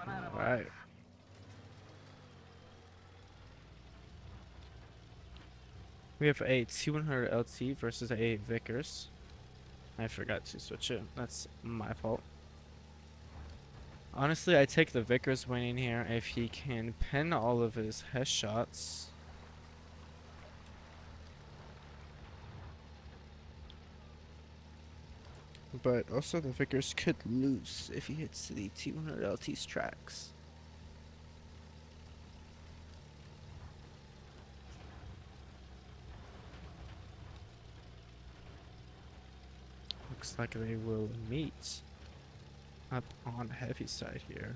Alright. We have a 200 LT versus a Vickers. I forgot to switch it. That's my fault. Honestly, I take the Vickers winning here if he can pin all of his headshots. But also the Vickers could lose if he hits the 200 LT's tracks. Looks like they will meet up on heavy side here.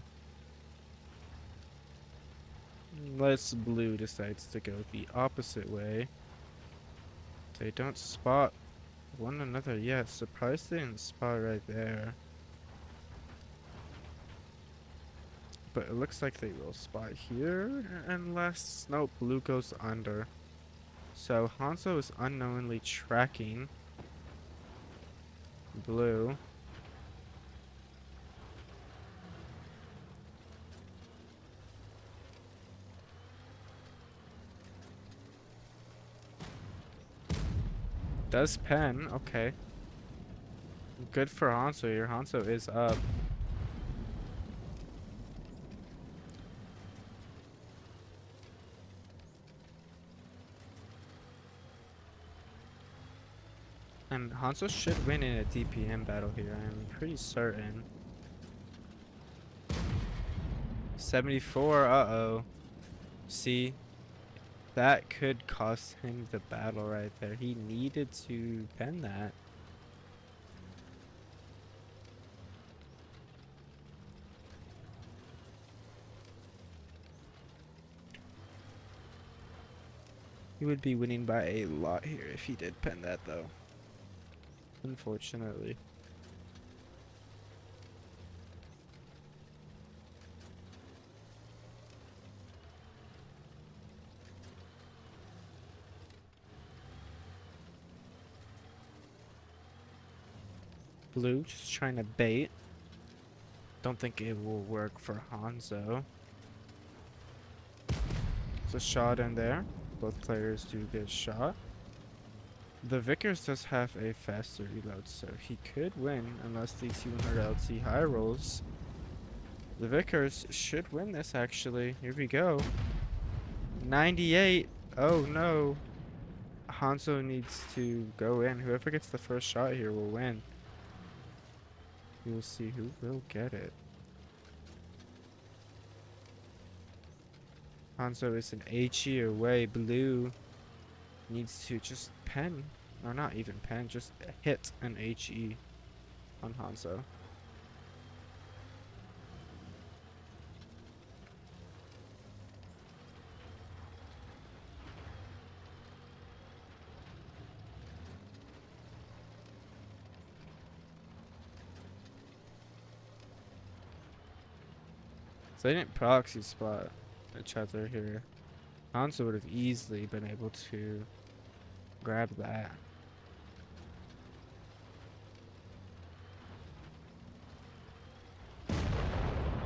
Unless blue decides to go the opposite way. They don't spot one another yet. Surprised they didn't spot right there. But it looks like they will spot here unless no, blue goes under. So Hanzo is unknowingly tracking blue. Does pen, okay. Good for Hanzo here. Hanzo is up. And Hanzo should win in a DPM battle here, I'm pretty certain. 74, uh-oh. See? That could cost him the battle right there. He needed to pen that. He would be winning by a lot here if he did pen that though. Unfortunately. Blue just trying to bait. Don't think it will work for Hanzo. It's a shot in there. Both players do get shot. The Vickers does have a faster reload, so he could win unless the 200 LT high rolls. The Vickers should win this actually. Here we go. 98. Oh no. Hanzo needs to go in. Whoever gets the first shot here will win. We will see who will get it. Hanzo is an HE away. Blue needs to just pen, or not even pen, just hit an HE on Hanzo. So they didn't proxy spot each other here. Hanzo would have easily been able to grab that.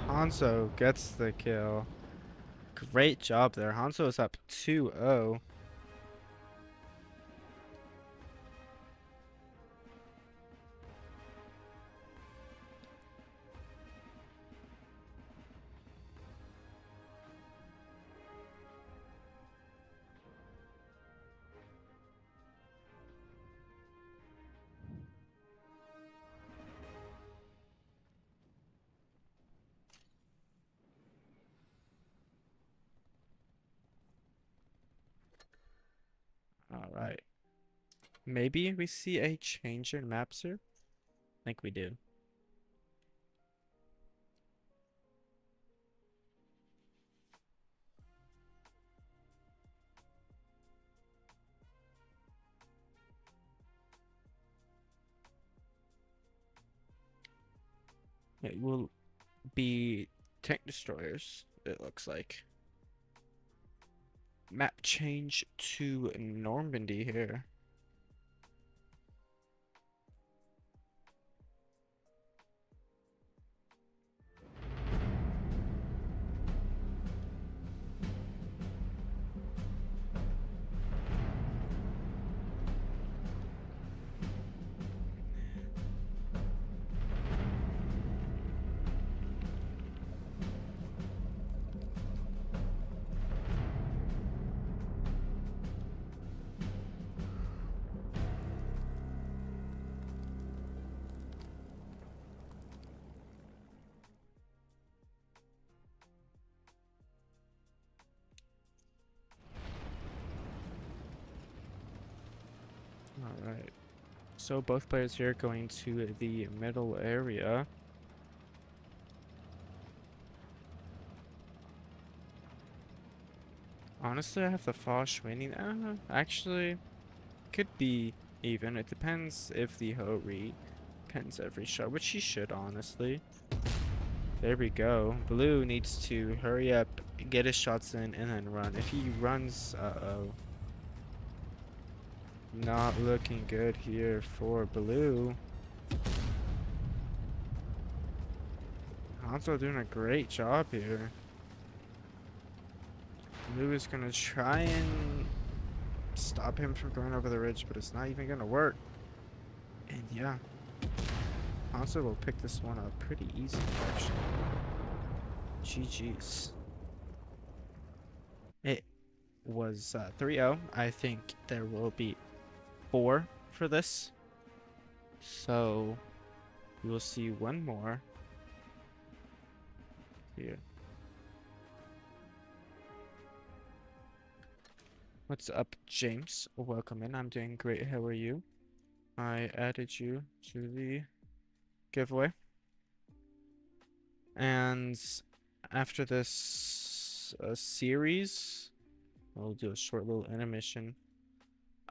Hanzo gets the kill. Great job there. Hanzo is up 2-0. All right. Maybe we see a change in maps here. I think we do. It will be tank destroyers, it looks like. Map change to Normandy here. All right. So both players here going to the middle area. Honestly, I have the Fosh winning. Actually, could be even. It depends if the Ho-Re pins every shot, which he should, honestly. There we go. Blue needs to hurry up, get his shots in, and then run. If he runs, uh-oh. Not looking good here for Blue. Hanzo doing a great job here. Blue is gonna try and stop him from going over the ridge, but it's not even gonna work. And yeah, Hanzo will pick this one up pretty easy, actually. GG's. It was 3-0. I think there will be 4 for this. So we will see one more here. What's up, James? Welcome in. I'm doing great. How are you? I added you to the giveaway. And after this series, I'll do a short little intermission.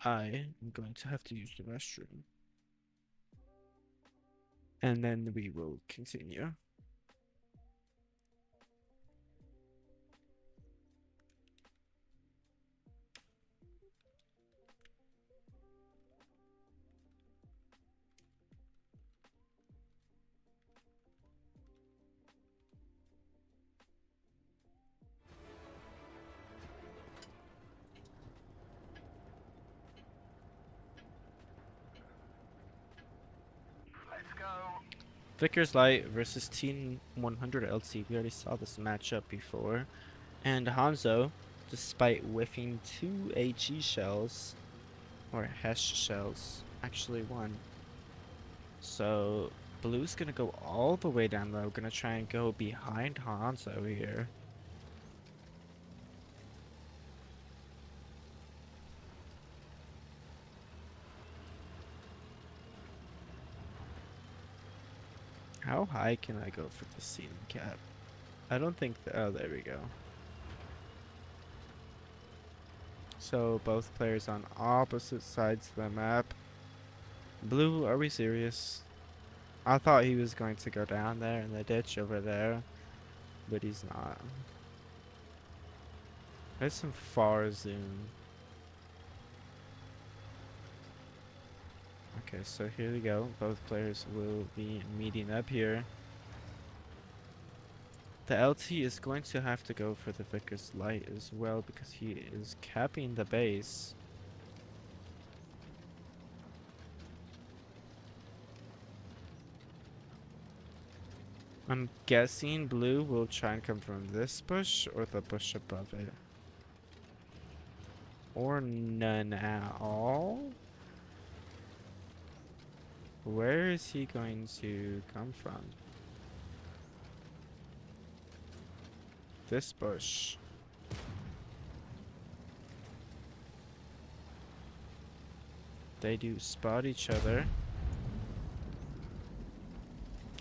I am going to have to use the restroom. And then we will continue. Let's go. Vickers Light versus Team 100 LT. We already saw this matchup before. And Hanzo, despite whiffing 2 HE shells, or Hesh shells, actually won. So Blue's gonna go all the way down low, gonna try and go behind Hanzo here. How high can I go for the ceiling cap? I don't think, oh, there we go. So both players on opposite sides of the map. Blue, are we serious? I thought he was going to go down there in the ditch over there. but he's not. There's some far zoom. Okay, so here we go. Both players will be meeting up here. The LT is going to have to go for the Vickers Light as well because he is capping the base. I'm guessing blue will try and come from this bush or the bush above it. Or none at all? Where is he going to come from? This bush. They do spot each other.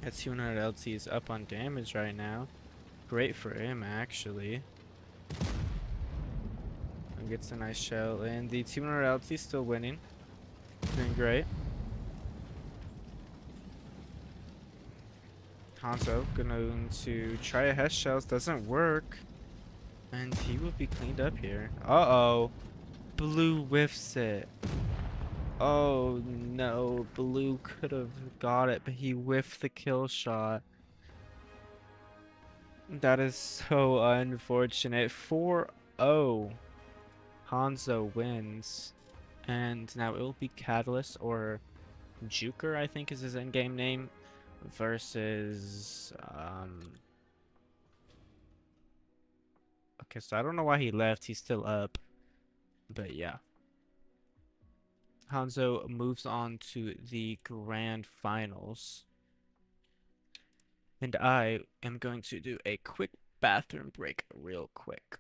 That 200 LT is up on damage right now. Great for him, actually. And gets a nice shell. And the 200 LT is still winning. Doing great. Hanzo going to try a Hess shells. Doesn't work. And he will be cleaned up here. Uh-oh. Blue whiffs it. Oh no, blue could have got it, but he whiffed the kill shot. That is so unfortunate. 4-0. Hanzo wins. And now it will be Catalyst or Juker, I think is his endgame name, versus okay, so I don't know why he left. He's still up. But yeah. Hanzo moves on to the grand finals. And I am going to do a quick bathroom break real quick.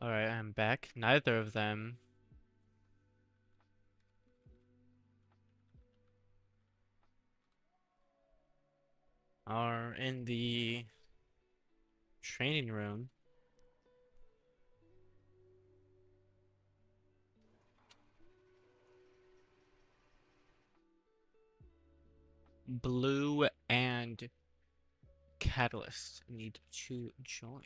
Alright, I'm back. Neither of them are in the training room. Blue and Catalyst need to join.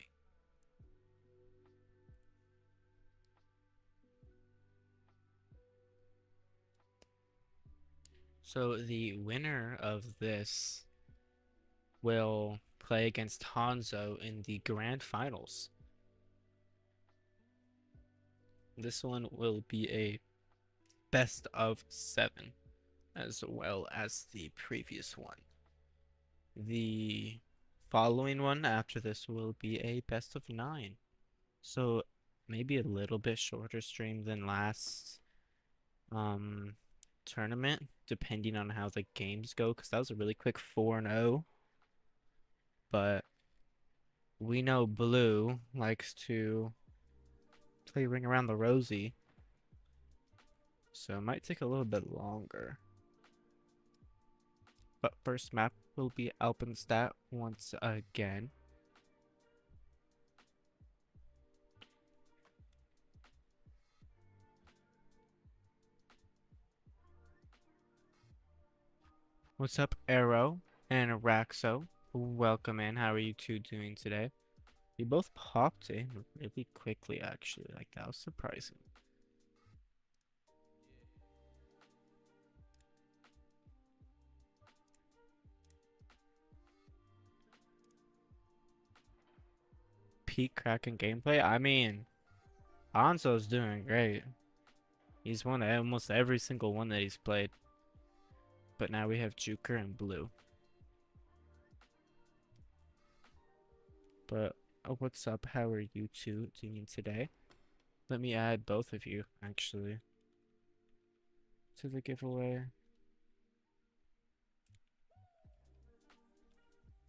So the winner of this will play against Hanzo in the grand finals. This one will be a best of 7 as well as the previous one. The following one after this will be a best of 9. So maybe a little bit shorter stream than last tournament, depending on how the games go, because that was a really quick 4-0. But we know blue likes to play Ring Around the Rosie, so it might take a little bit longer. But first map will be Alpenstadt once again. What's up, Arrow and Araxo? Welcome in. How are you two doing today? You both popped in really quickly, actually. Like, that was surprising. Peak Kraken gameplay? I mean, Hanzo's doing great. He's won almost every single one that he's played. But now we have Juker and Blue. But what's up? How are you two doing today? Let me add both of you, actually, to the giveaway.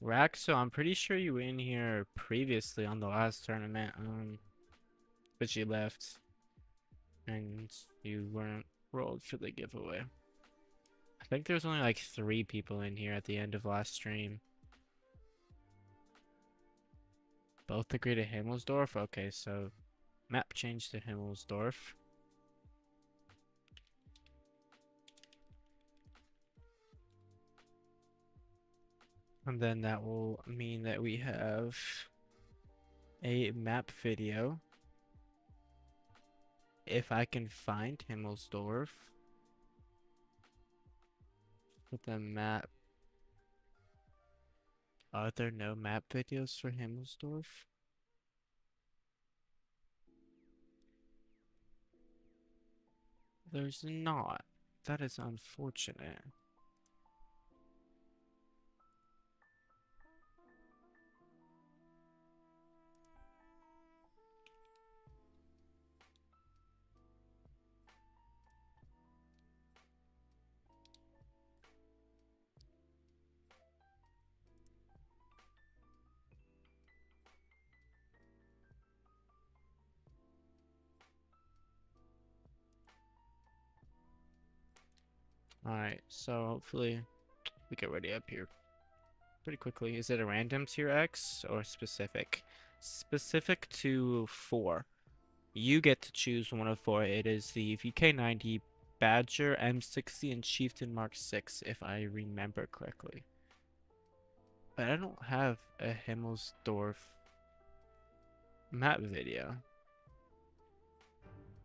Raxo, I'm pretty sure you were in here previously on the last tournament, but you left and you weren't rolled for the giveaway. I think there's only like 3 people in here at the end of last stream. Both agree to Himmelsdorf? Okay, so map change to Himmelsdorf. And then that will mean that we have a map video. If I can find Himmelsdorf with the map. Are there no map videos for Himmelsdorf? There's not. That is unfortunate. Alright, so hopefully we get ready up here pretty quickly. Is it a random tier X or specific? Specific to 4. You get to choose one of 4. It is the VK90, Badger, M60, and Chieftain Mark 6, if I remember correctly. But I don't have a Himmelsdorf map video,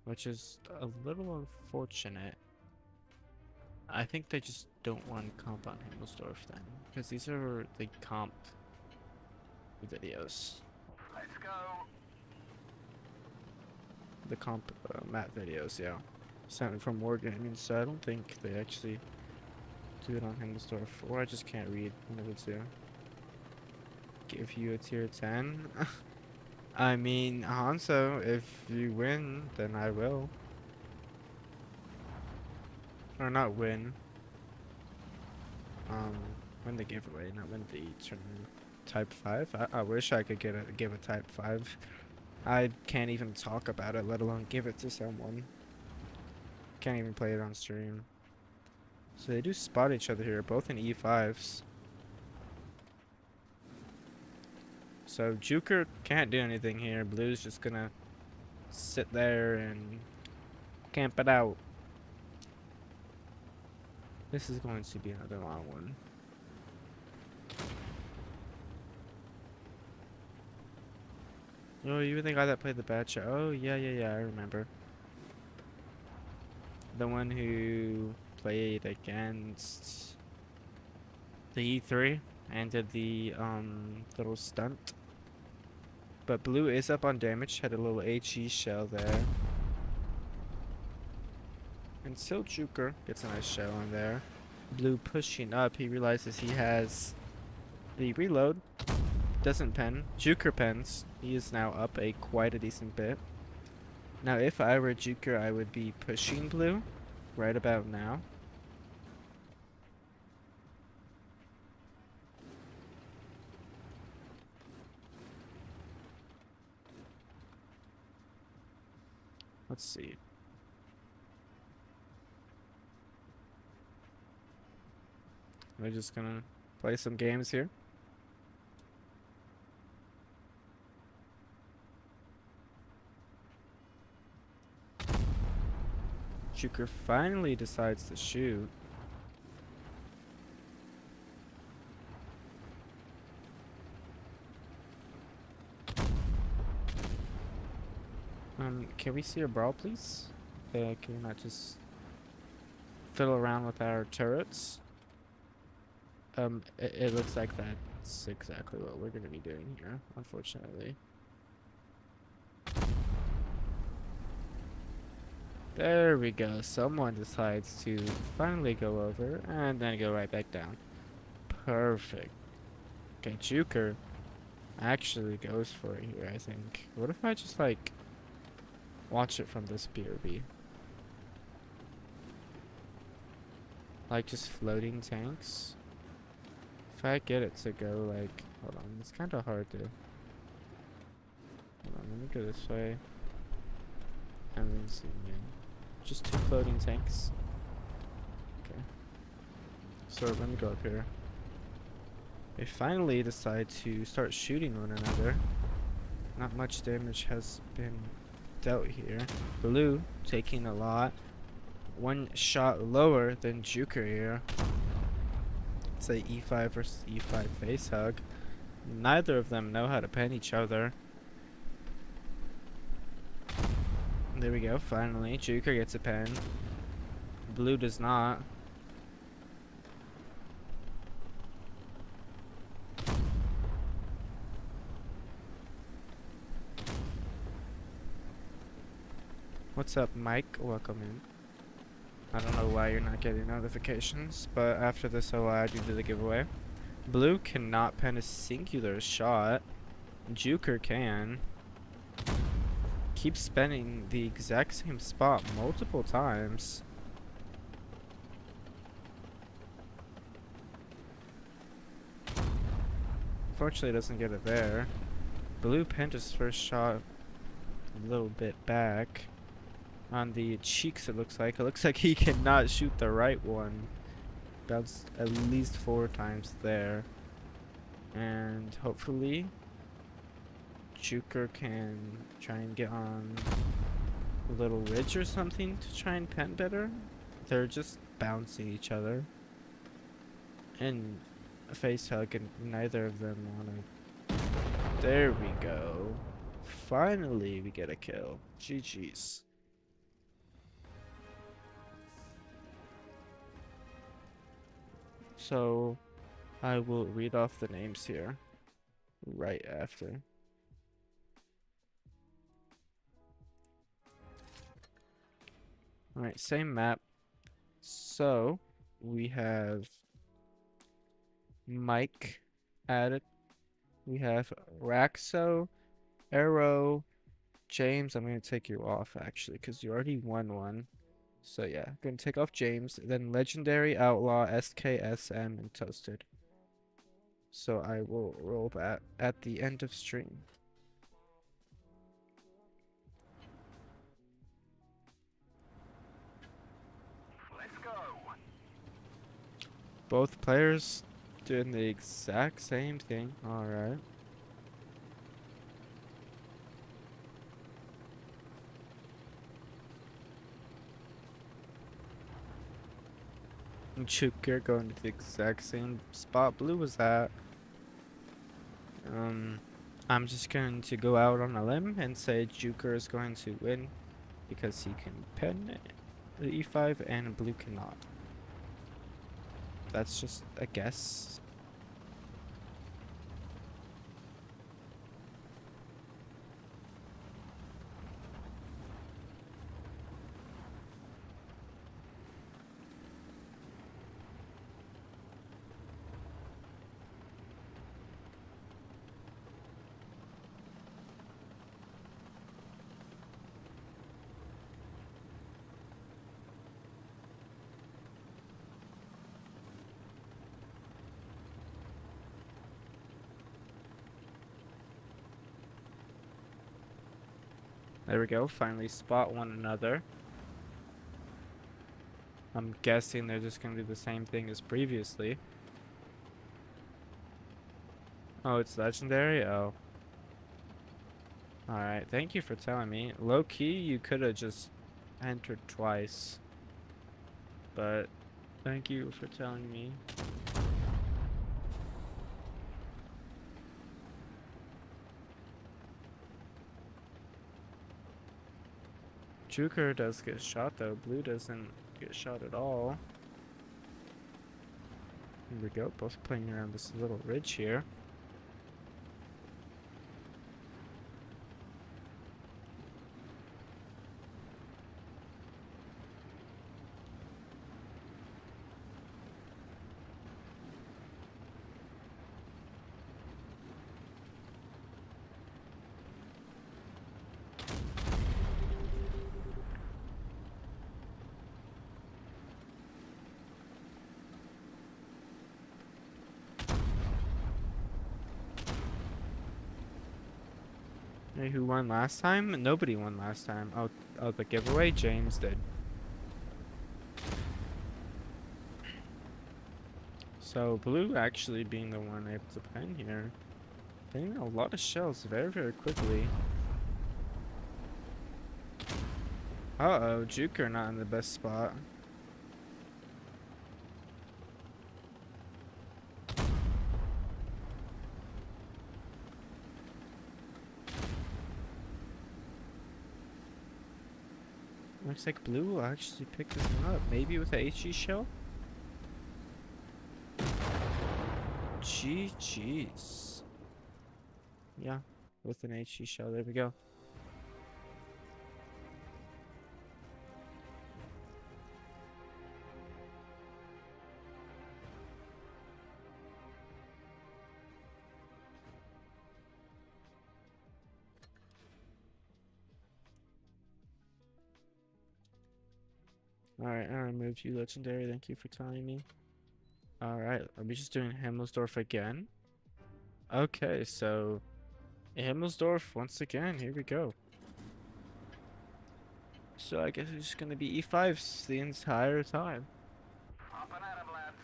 which is a little unfortunate. I think they just don't want to comp on Himmelsdorf then, because these are the comp videos. Let's go. The comp map videos, yeah. Sent from Wargaming, so I don't think they actually do it on Himmelsdorf, or I just can't read one of the two. Give you a tier 10? I mean, Hanzo, if you win, then I will. Or not win. Win the giveaway, not win the tournament. Type 5? I wish I could give a type 5. I can't even talk about it, let alone give it to someone. Can't even play it on stream. So they do spot each other here, both in E5s. So Juker can't do anything here. Blue's just gonna sit there and camp it out. This is going to be another long one. Oh, you were the guy that played the bad shot. Oh, yeah, I remember. The one who played against the E3 and did the little stunt. But Blue is up on damage, had a little HE shell there. And still Juker gets a nice shell in there. Blue pushing up, he realizes he has the reload. Doesn't pen. Juker pens. He is now up quite a decent bit. Now if I were Juker, I would be pushing Blue right about now. Let's see. We're just gonna play some games here. Juker finally decides to shoot. Can we see your brawl, please? Can we not just fiddle around with our turrets? It looks like that's exactly what we're gonna be doing here, unfortunately. There we go. Someone decides to finally go over and then go right back down. Perfect. Okay, Juker actually goes for it here, I think. What if I just, like, watch it from this POV? Like, just floating tanks? If I get it to go, like... Hold on, it's kind of hard to... Hold on, let me go this way. And then zoom in. Just 2 floating tanks. Okay. So, let me go up here. They finally decide to start shooting one another. Not much damage has been dealt here. Blue taking a lot. 1 shot lower than Juker here. It's a E5 versus E5 face hug. Neither of them know how to pen each other. There we go, finally. Juker gets a pen. Blue does not. What's up, Mike? Welcome in. I don't know why you're not getting notifications, but after this I'll add you to the giveaway. Blue cannot pen a singular shot. Juker can. Keeps spinning the exact same spot multiple times. Unfortunately, doesn't get it there. Blue penned his first shot a little bit back. On the cheeks, it looks like. It looks like he cannot shoot the right one. Bounced at least 4 times there. And hopefully, Juker can try and get on a little ridge or something to try and pen better. They're just bouncing each other. And a face hug, and neither of them wanna. There we go. Finally, we get a kill. GG's. So, I will read off the names here right after. Alright, same map. So, we have Mike added. We have Raxo, Arrow, James. I'm going to take you off actually because you already won one. So yeah, going to take off James. Then Legendary, Outlaw, SKSM, and Toasted. So I will roll that at the end of stream. Let's go. Both players doing the exact same thing. Alright. Juker going to the exact same spot Blue was at. I'm just going to go out on a limb and say Juker is going to win because he can pen the E5 and Blue cannot. That's just a guess. There we go, finally spot one another. I'm guessing they're just gonna do the same thing as previously. Oh, it's legendary? Oh. Alright, thank you for telling me. Low key, you could have just entered twice. But, thank you for telling me. Joker does get shot though. Blue doesn't get shot at all. Here we go. Both playing around this little ridge here. Hey, who won last time? Nobody won last time. Oh, the giveaway? James did. So, blue actually being the one able to pen here. Getting a lot of shells very, very quickly. Uh-oh, Juker not in the best spot. Looks like blue will actually pick this one up. Maybe with a HE shell? GG's. Yeah, with an HE shell. There we go. Alright, I removed you, legendary. Thank you for telling me. Alright, are we just doing Himmelsdorf again? Okay, so Himmelsdorf once again. Here we go. So I guess it's just gonna be E5s the entire time. Up and at 'em, lads.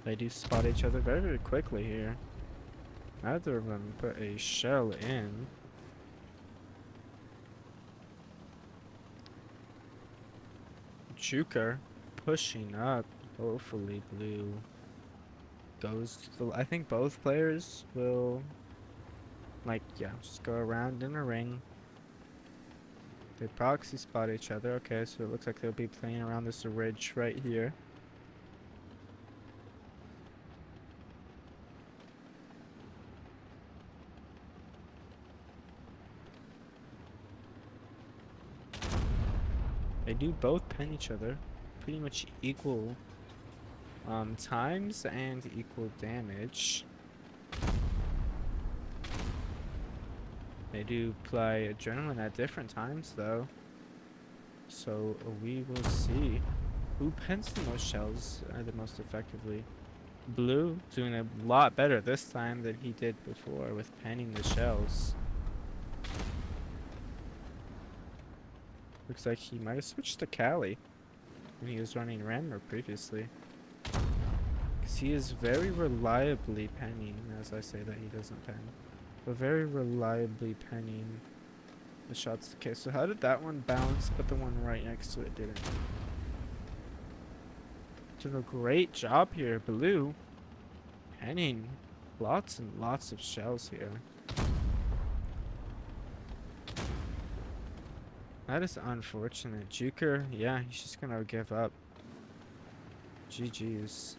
They do spot each other very, very quickly here. Neither of them put a shell in. Juker pushing up. Hopefully blue goes to the... I think both players will, like, yeah, just go around in a ring. They proxy spot each other. Okay, so it looks like they'll be playing around this ridge right here. They do both pen each other. Pretty much equal times and equal damage. They do play adrenaline at different times though. So we will see who pens the most shells the most effectively. Blue doing a lot better this time than he did before with penning the shells. Looks like he might have switched to Cali when he was running Rammer previously. Because he is very reliably penning, as I say that he doesn't pen. But very reliably penning the shots. Okay, so how did that one bounce, but the one right next to it didn't? Did a great job here, blue. Penning lots and lots of shells here. That is unfortunate. Juker, yeah, he's just gonna give up. GG's.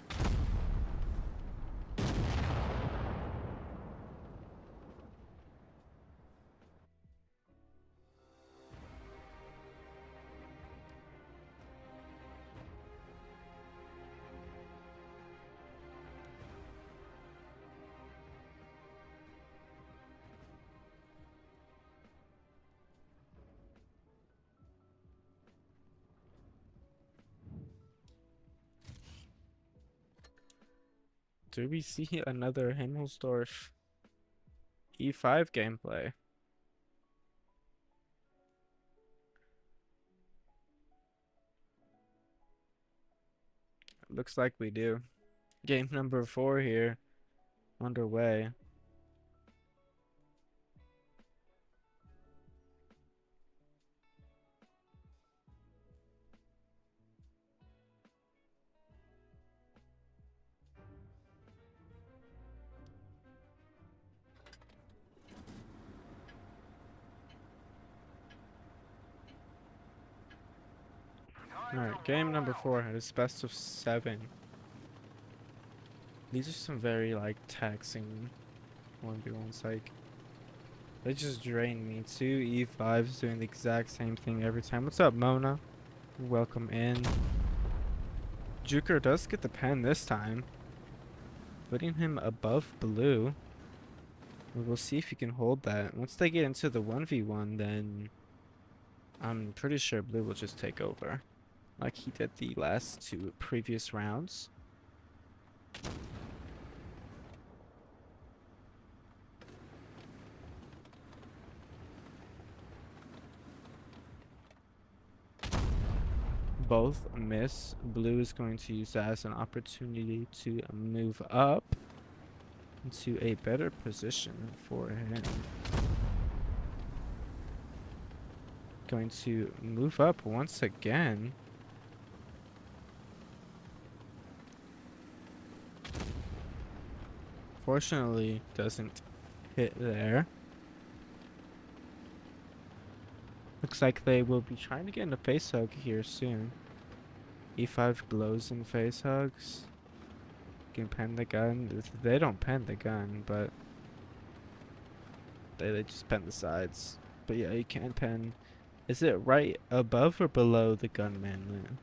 Do we see another Himmelsdorf E5 gameplay? Looks like we do. Game number 4 here, underway. Alright, game number 4. It is best of 7. These are some very, like, taxing 1v1s. Like, they just drain me. 2 E5s doing the exact same thing every time. What's up, Mona? Welcome in. Juker does get the pen this time, putting him above Blue. We'll see if he can hold that. Once they get into the 1v1, then I'm pretty sure Blue will just take over, like he did the last 2 previous rounds. Both miss. Blue is going to use that as an opportunity to move up into a better position for him. Going to move up once again. Fortunately, doesn't hit there. Looks like they will be trying to get into face hug here soon. E5 blows in face hugs. Can pen the gun. They don't pen the gun, but they just pen the sides. But yeah, you can pen. Is it right above or below the gunman?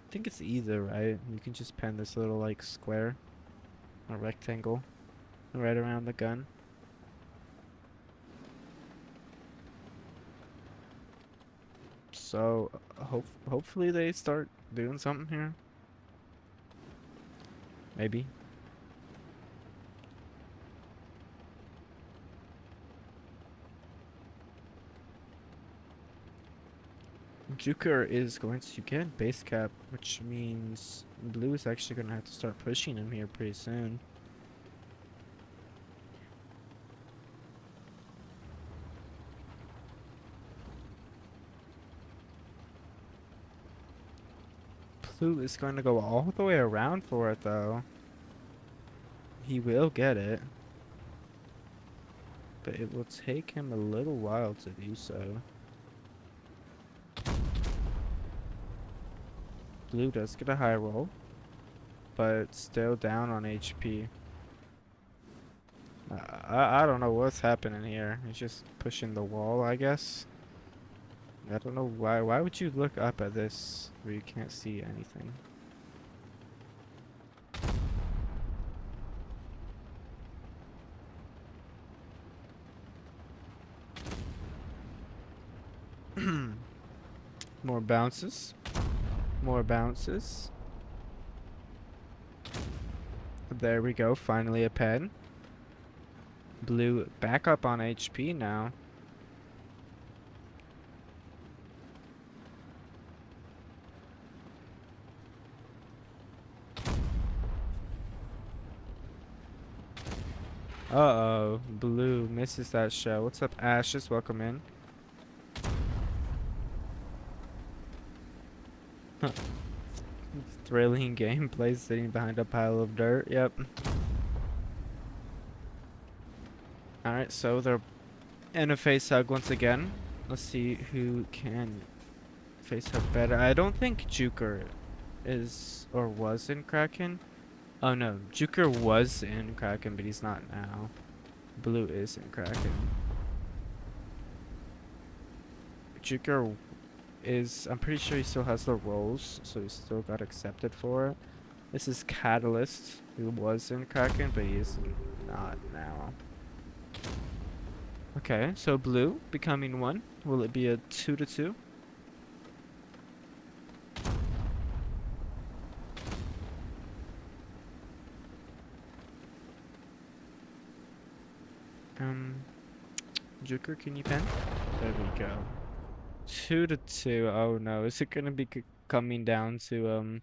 I think it's either, right? You can just pen this little like square or rectangle right around the gun. So hopefully they start doing something here. Maybe. Juker is going to get base cap, which means Blue is actually going to have to start pushing him here pretty soon. Blue is going to go all the way around for it, though. He will get it, but it will take him a little while to do so. Blue does get a high roll, but still down on HP. I don't know what's happening here. He's just pushing the wall, I guess. I don't know why. Why would you look up at this where you can't see anything? More bounces. More bounces. There we go. Finally a pen. Blue back up on HP now. Uh-oh. Blue misses that shell. What's up, Ashes? Welcome in. Thrilling gameplay sitting behind a pile of dirt. Yep. Alright, so they're in a face hug once again. Let's see who can face hug better. I don't think Juker is or was in Kraken. Oh no, Juker was in Kraken, but he's not now. Blue is in Kraken. Juker is, I'm pretty sure he still has the roles, so he still got accepted for it. This is Catalyst, who was in Kraken, but he is not now. Okay, so Blue becoming 1. Will it be a 2-2? Joker, can you pen? There we go. 2-2. Oh no, is it gonna be coming down to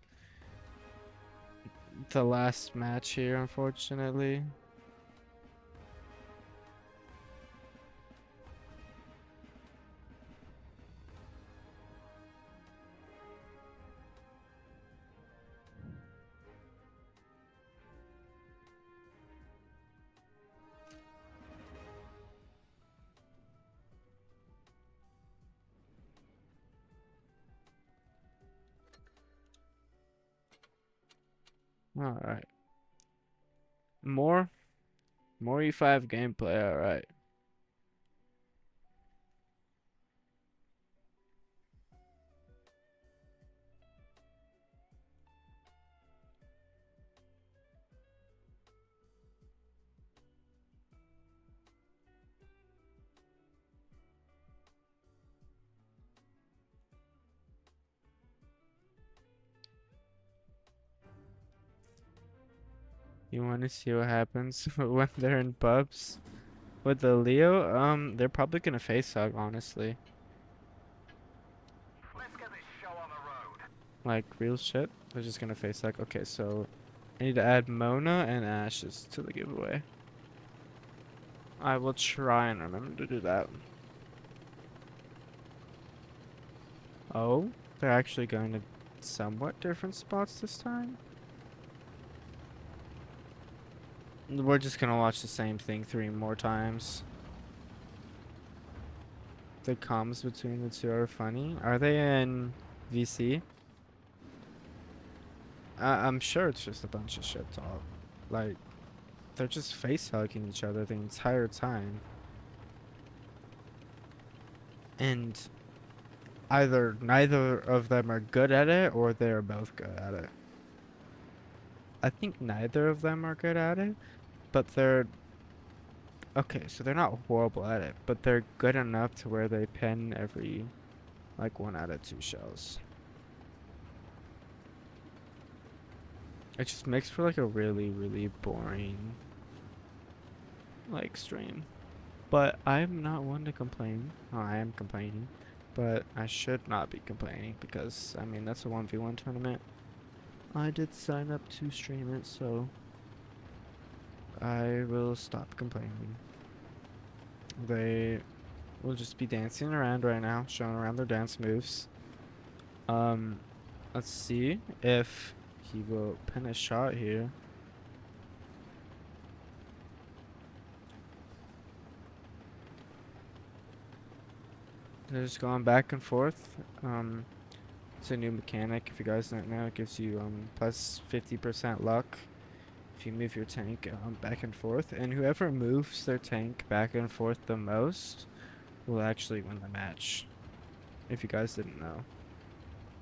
the last match here, unfortunately? Alright. More E5 gameplay, alright. You want to see what happens when they're in pubs with the Leo? They're probably gonna face hug, honestly. Let's get this show on the road. Like real shit. They're just gonna face hug. Okay, so I need to add Mona and Ashes to the giveaway. I will try and remember to do that. Oh, they're actually going to somewhat different spots this time? We're just gonna watch the same thing 3 more times. The comms between the two are funny. Are they in VC? I'm sure it's just a bunch of shit talk. Like, they're just face hugging each other the entire time. And either neither of them are good at it or they're both good at it. I think neither of them are good at it, but they're okay, so they're not horrible at it, but they're good enough to where they pin every like 1 out of 2 shells. It just makes for like a really, really boring like stream. But I'm not one to complain. Oh, I am complaining, but I should not be complaining because I mean that's a 1v1 tournament. I did sign up to stream it, so I will stop complaining. They will just be dancing around right now, showing around their dance moves. Let's see if he will pin a shot here. They're just going back and forth. It's a new mechanic. If you guys don't know, it gives you plus 50% luck if you move your tank back and forth. And whoever moves their tank back and forth the most will actually win the match. If you guys didn't know.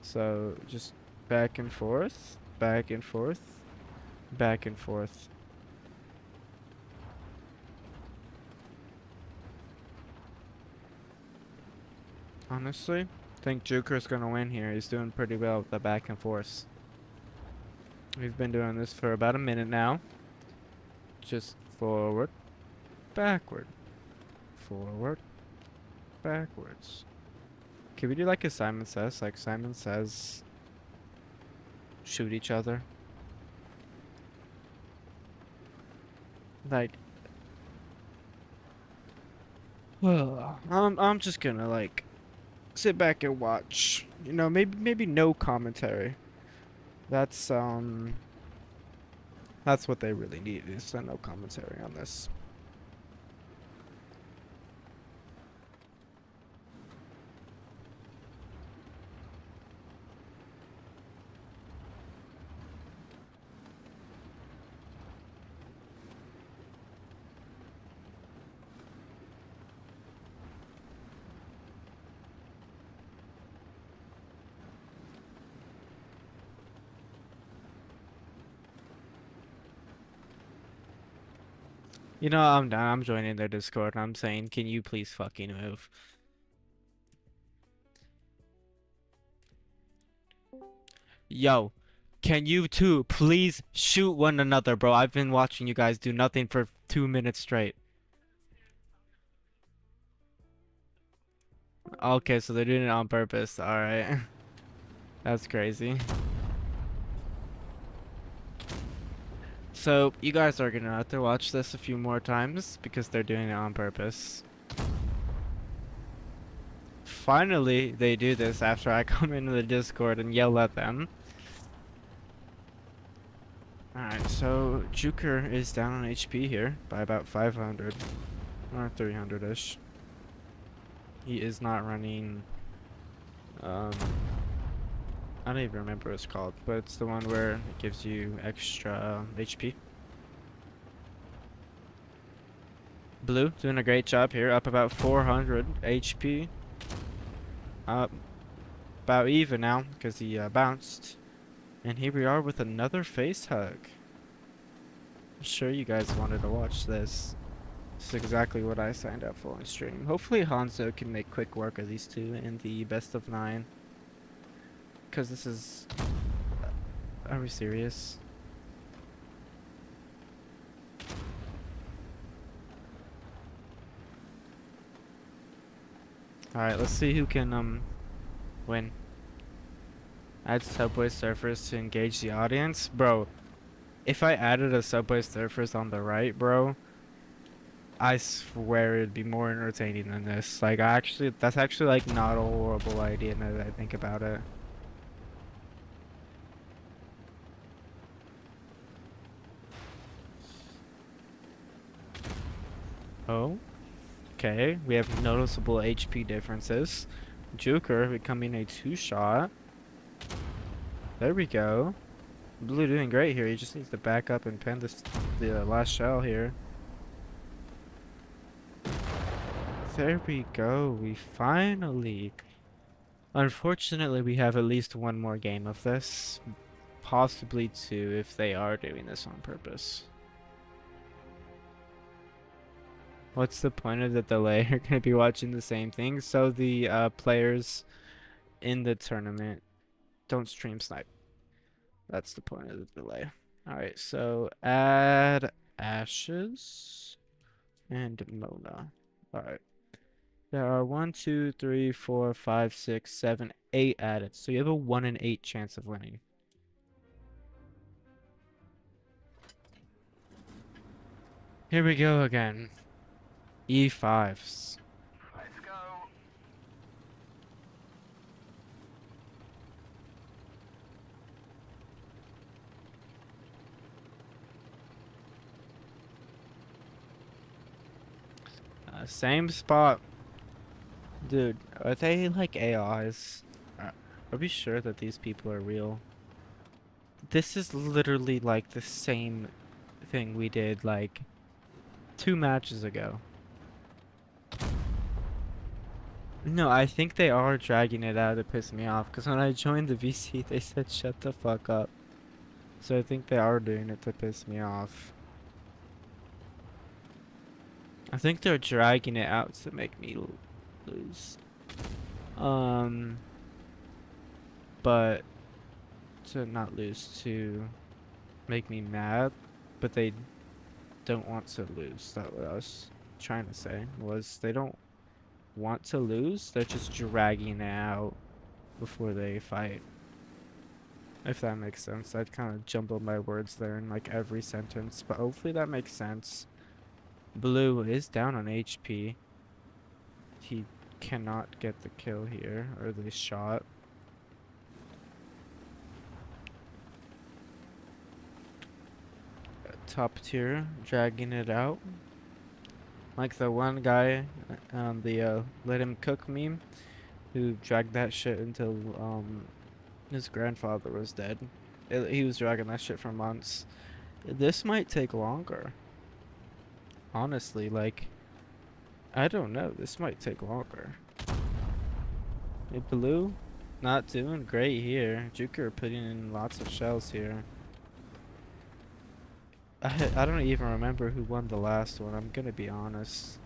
So just back and forth, back and forth, back and forth. Honestly, I think Joker's gonna win here. He's doing pretty well with the back and forth. We've been doing this for about a minute now. Just forward, backward, forward, backwards. Can we do like a Simon Says? Like Simon Says, shoot each other. Like, well, I'm just gonna like sit back and watch. You know, maybe no commentary. That's what they really need is no commentary on this. You know, I'm done. I'm joining their Discord. I'm saying, can you please fucking move? Yo, can you two please shoot one another, bro? I've been watching you guys do nothing for 2 minutes straight. Okay, so they're doing it on purpose. Alright. That's crazy. So, you guys are gonna have to watch this a few more times because they're doing it on purpose. Finally, they do this after I come into the Discord and yell at them. Alright, so Juker is down on HP here by about 500 or 300-ish. He is not running I don't even remember what it's called, but it's the one where it gives you extra HP. Blue doing a great job here, up about 400 HP. Up about even now because he bounced. And here we are with another face hug. I'm sure you guys wanted to watch this. This is exactly what I signed up for on stream. Hopefully Hanzo can make quick work of these two in the best of 9. Because this is... Are we serious? Alright, let's see who can win. Add Subway Surfers to engage the audience. Bro, if I added a Subway Surfers on the right, bro, I swear it'd be more entertaining than this. Like, that's actually like not a horrible idea now that I think about it. Oh, okay. We have noticeable HP differences. Joker becoming a 2-shot. There we go. Blue doing great here. He just needs to back up and pen the last shell here. There we go. We finally... Unfortunately, we have at least one more game of this. Possibly 2 if they are doing this on purpose. What's the point of the delay? You're going to be watching the same thing, so the players in the tournament don't stream snipe. That's the point of the delay. Alright, so add Ashes and Mona. Alright. There are 1, 2, 3, 4, 5, 6, 7, 8 added. So you have a 1 in 8 chance of winning. Here we go again. E5s. Let's go. Same spot. Dude, are they like AIs? Are we sure that these people are real? This is literally like the same thing we did like 2 matches ago. No, I think they are dragging it out to piss me off. Because when I joined the VC, they said shut the fuck up. So I think they are doing it to piss me off. I think they're dragging it out to make me lose. But to not lose, to make me mad. But they don't want to lose. That's what I was trying to say. Was they don't want to lose, they're just dragging it out before they fight. If that makes sense. I'd kind of jumbled my words there in like every sentence, but hopefully that makes sense. Blue is down on HP. He cannot get the kill here, or the shot. Top tier, dragging it out. Like the one guy on the let him cook meme, who dragged that shit until his grandfather was dead. He was dragging that shit for months. This might take longer. Honestly, like, I don't know. This might take longer. Hey, Blue, not doing great here. Juker putting in lots of shells here. I don't even remember who won the last one, I'm gonna be honest.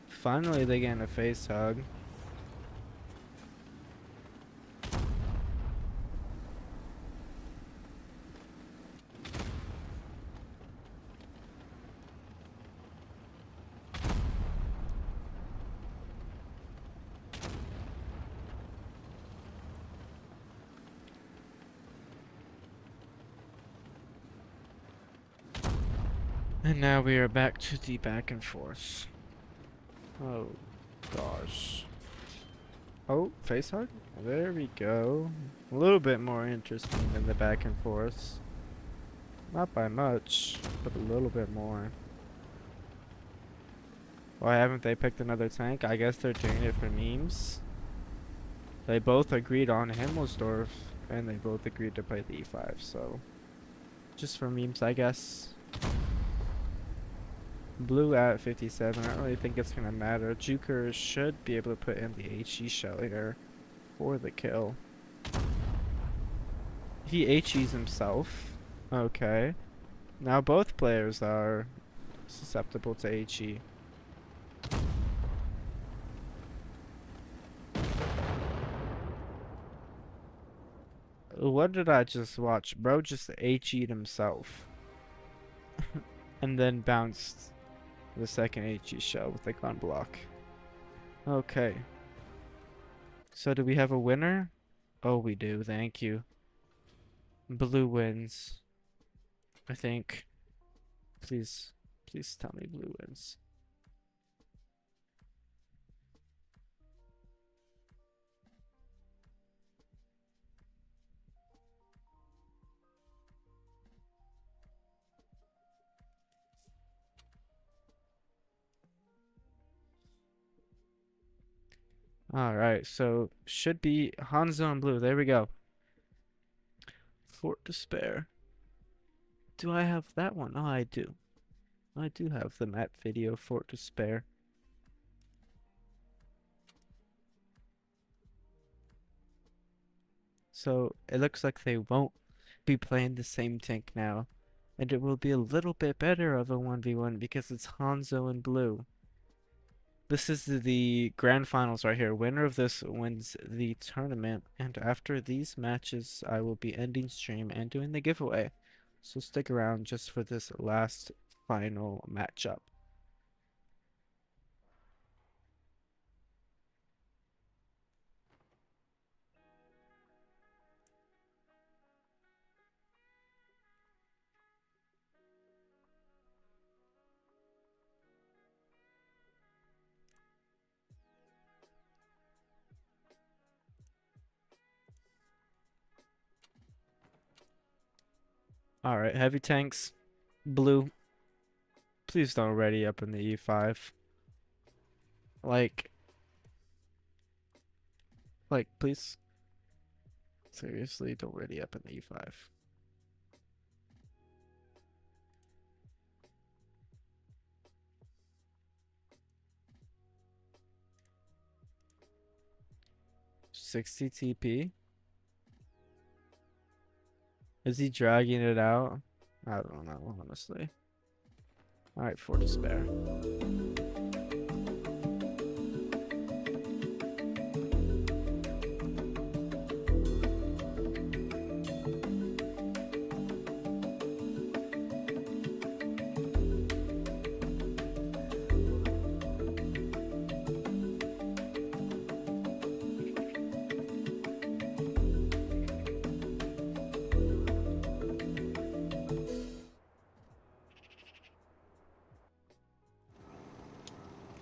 Finally, they get a face hug. And now we are back to the back and forth. Oh, gosh. Oh, face hug? There we go. A little bit more interesting than the back and forth. Not by much, but a little bit more. Why haven't they picked another tank? I guess they're doing it for memes. They both agreed on Himmelsdorf, and they both agreed to play the e5, so just for memes, I guess. Blue at 57. I don't really think it's gonna matter. Juker should be able to put in the HE shell here for the kill. He HEs himself. Okay. Now both players are susceptible to HE. What did I just watch? Bro just HE'd himself. And then bounced the second HE shell with the gun block. Okay. So do we have a winner? Oh, we do. Thank you. Blue wins. I think. Please, please tell me blue wins. Alright, so should be Hanzo and blue. There we go. Fort Despair. Do I have that one? Oh, I do. I do have the map video, Fort Despair. So it looks like they won't be playing the same tank now. And it will be a little bit better of a 1v1 because it's Hanzo and blue. This is the grand finals right here. Winner of this wins the tournament. And after these matches, I will be ending stream and doing the giveaway. So stick around just for this last final matchup. Alright, heavy tanks. Blue. Please don't ready up in the E5. Like, please. Seriously, don't ready up in the E5. $60 TP? Is he dragging it out? I don't know, honestly. Alright, for despair.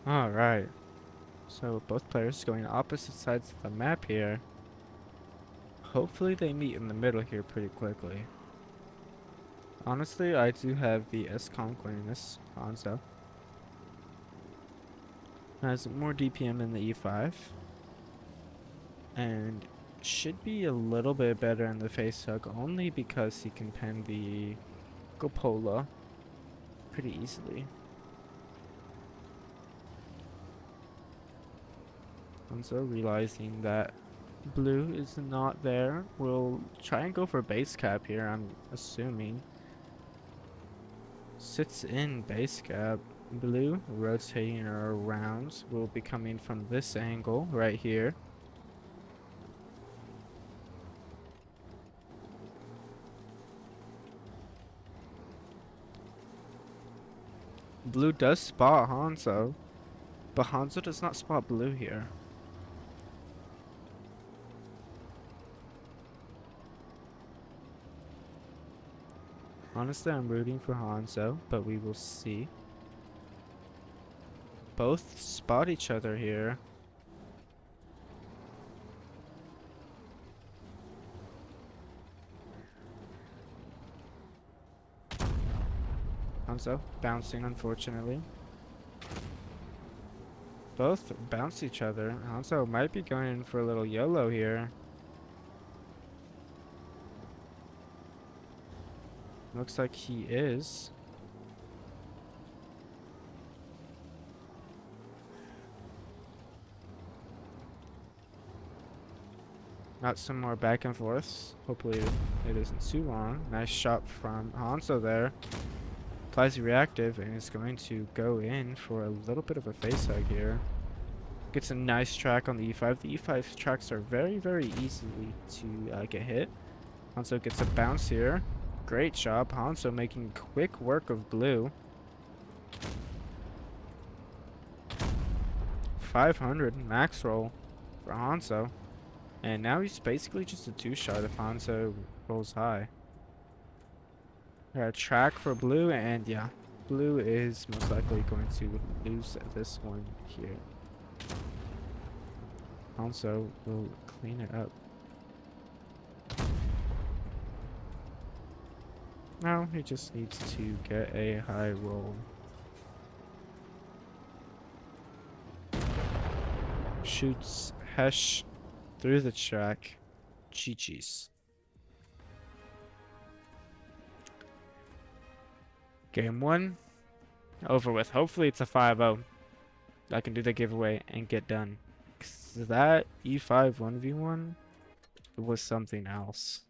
Alright. So both players going opposite sides of the map here. Hopefully they meet in the middle here pretty quickly. Honestly, I do have the S-Conk winning this Hanzo. Has more DPM in the E5. And should be a little bit better in the face hook only because he can pen the Gopola pretty easily. Hanzo realizing that blue is not there will try and go for base cap here, I'm assuming. Sits in base cap. Blue rotating around will be coming from this angle right here. Blue does spot Hanzo, but Hanzo does not spot blue here. Honestly, I'm rooting for Hanzo, but we will see. Both spot each other here. Hanzo bouncing, unfortunately. Both bounce each other. Hanzo might be going in for a little YOLO here. Looks like he is. Not some more back and forths. Hopefully it isn't too long. Nice shot from Hanzo there. Applies the reactive and is going to go in for a little bit of a face hug here. Gets a nice track on the E5. The E5 tracks are very, very easily to get hit. Hanzo gets a bounce here. Great job. Hanzo making quick work of blue. 500 max roll for Hanzo. And now he's basically just a two-shot if Hanzo rolls high. Got a track for blue, and yeah, blue is most likely going to lose this one here. Hanzo will clean it up. Now he just needs to get a high roll. Shoots Hesh through the track. GG's. Game 1 over with. Hopefully it's a 5-0. I can do the giveaway and get done. 'Cause that E5 1v1 was something else.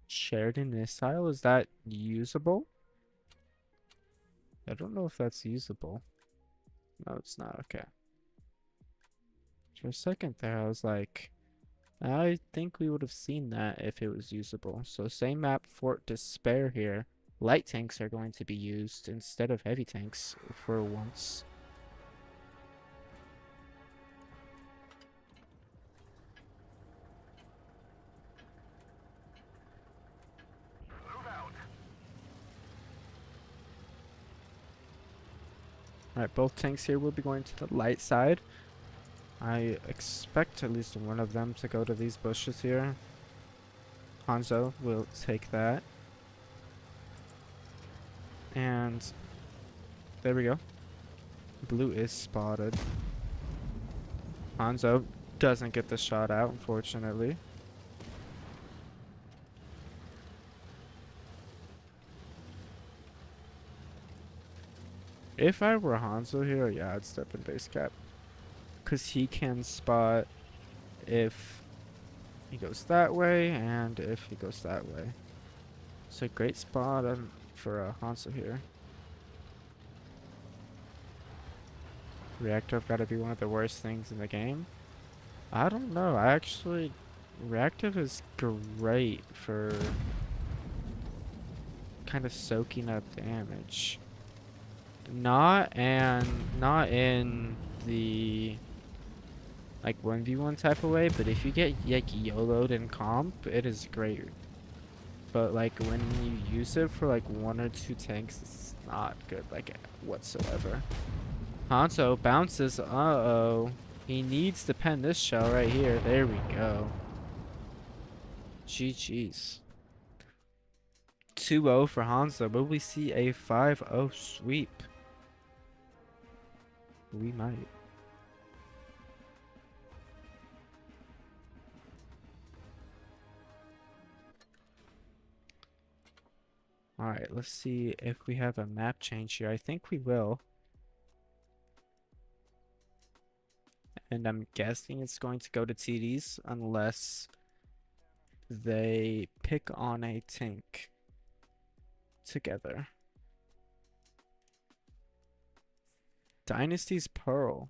Sheridan missile, is that usable? I don't know if that's usable. No, it's not. Okay. For a second there, I was like, I think we would have seen that if it was usable. So same map, Fort Despair here. Light tanks are going to be used instead of heavy tanks for once. Alright, both tanks here will be going to the light side. I expect at least one of them to go to these bushes here. Hanzo will take that. And there we go. Blue is spotted. Hanzo doesn't get the shot out, unfortunately. If I were Hanzo here, yeah, I'd step in base cap. Because he can spot if he goes that way and if he goes that way. It's a great spot for Hanzo here. Reactive got to be one of the worst things in the game. I don't know. Reactive is great for kind of soaking up damage. Not in the like 1v1 type of way, but if you get like YOLO'd in comp, it is great. But like when you use it for like 1 or 2 tanks, it's not good like whatsoever. Hanzo bounces. Uh-oh. He needs to pen this shell right here. There we go. GG's. 2-0 for Hanzo. Will we see a 5-0 sweep? We might. Alright, let's see if we have a map change here. I think we will. And I'm guessing it's going to go to TDs unless they pick on a tank together. Dynasty's Pearl.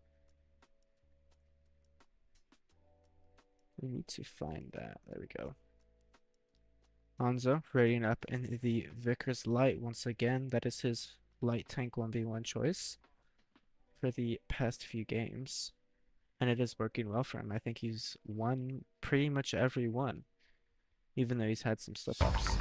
We need to find that. There we go. Hanzo rating up in the Vickers Light once again. That is his light tank 1v1 choice for the past few games. And it is working well for him. I think he's won pretty much every one, even though he's had some slip-ups.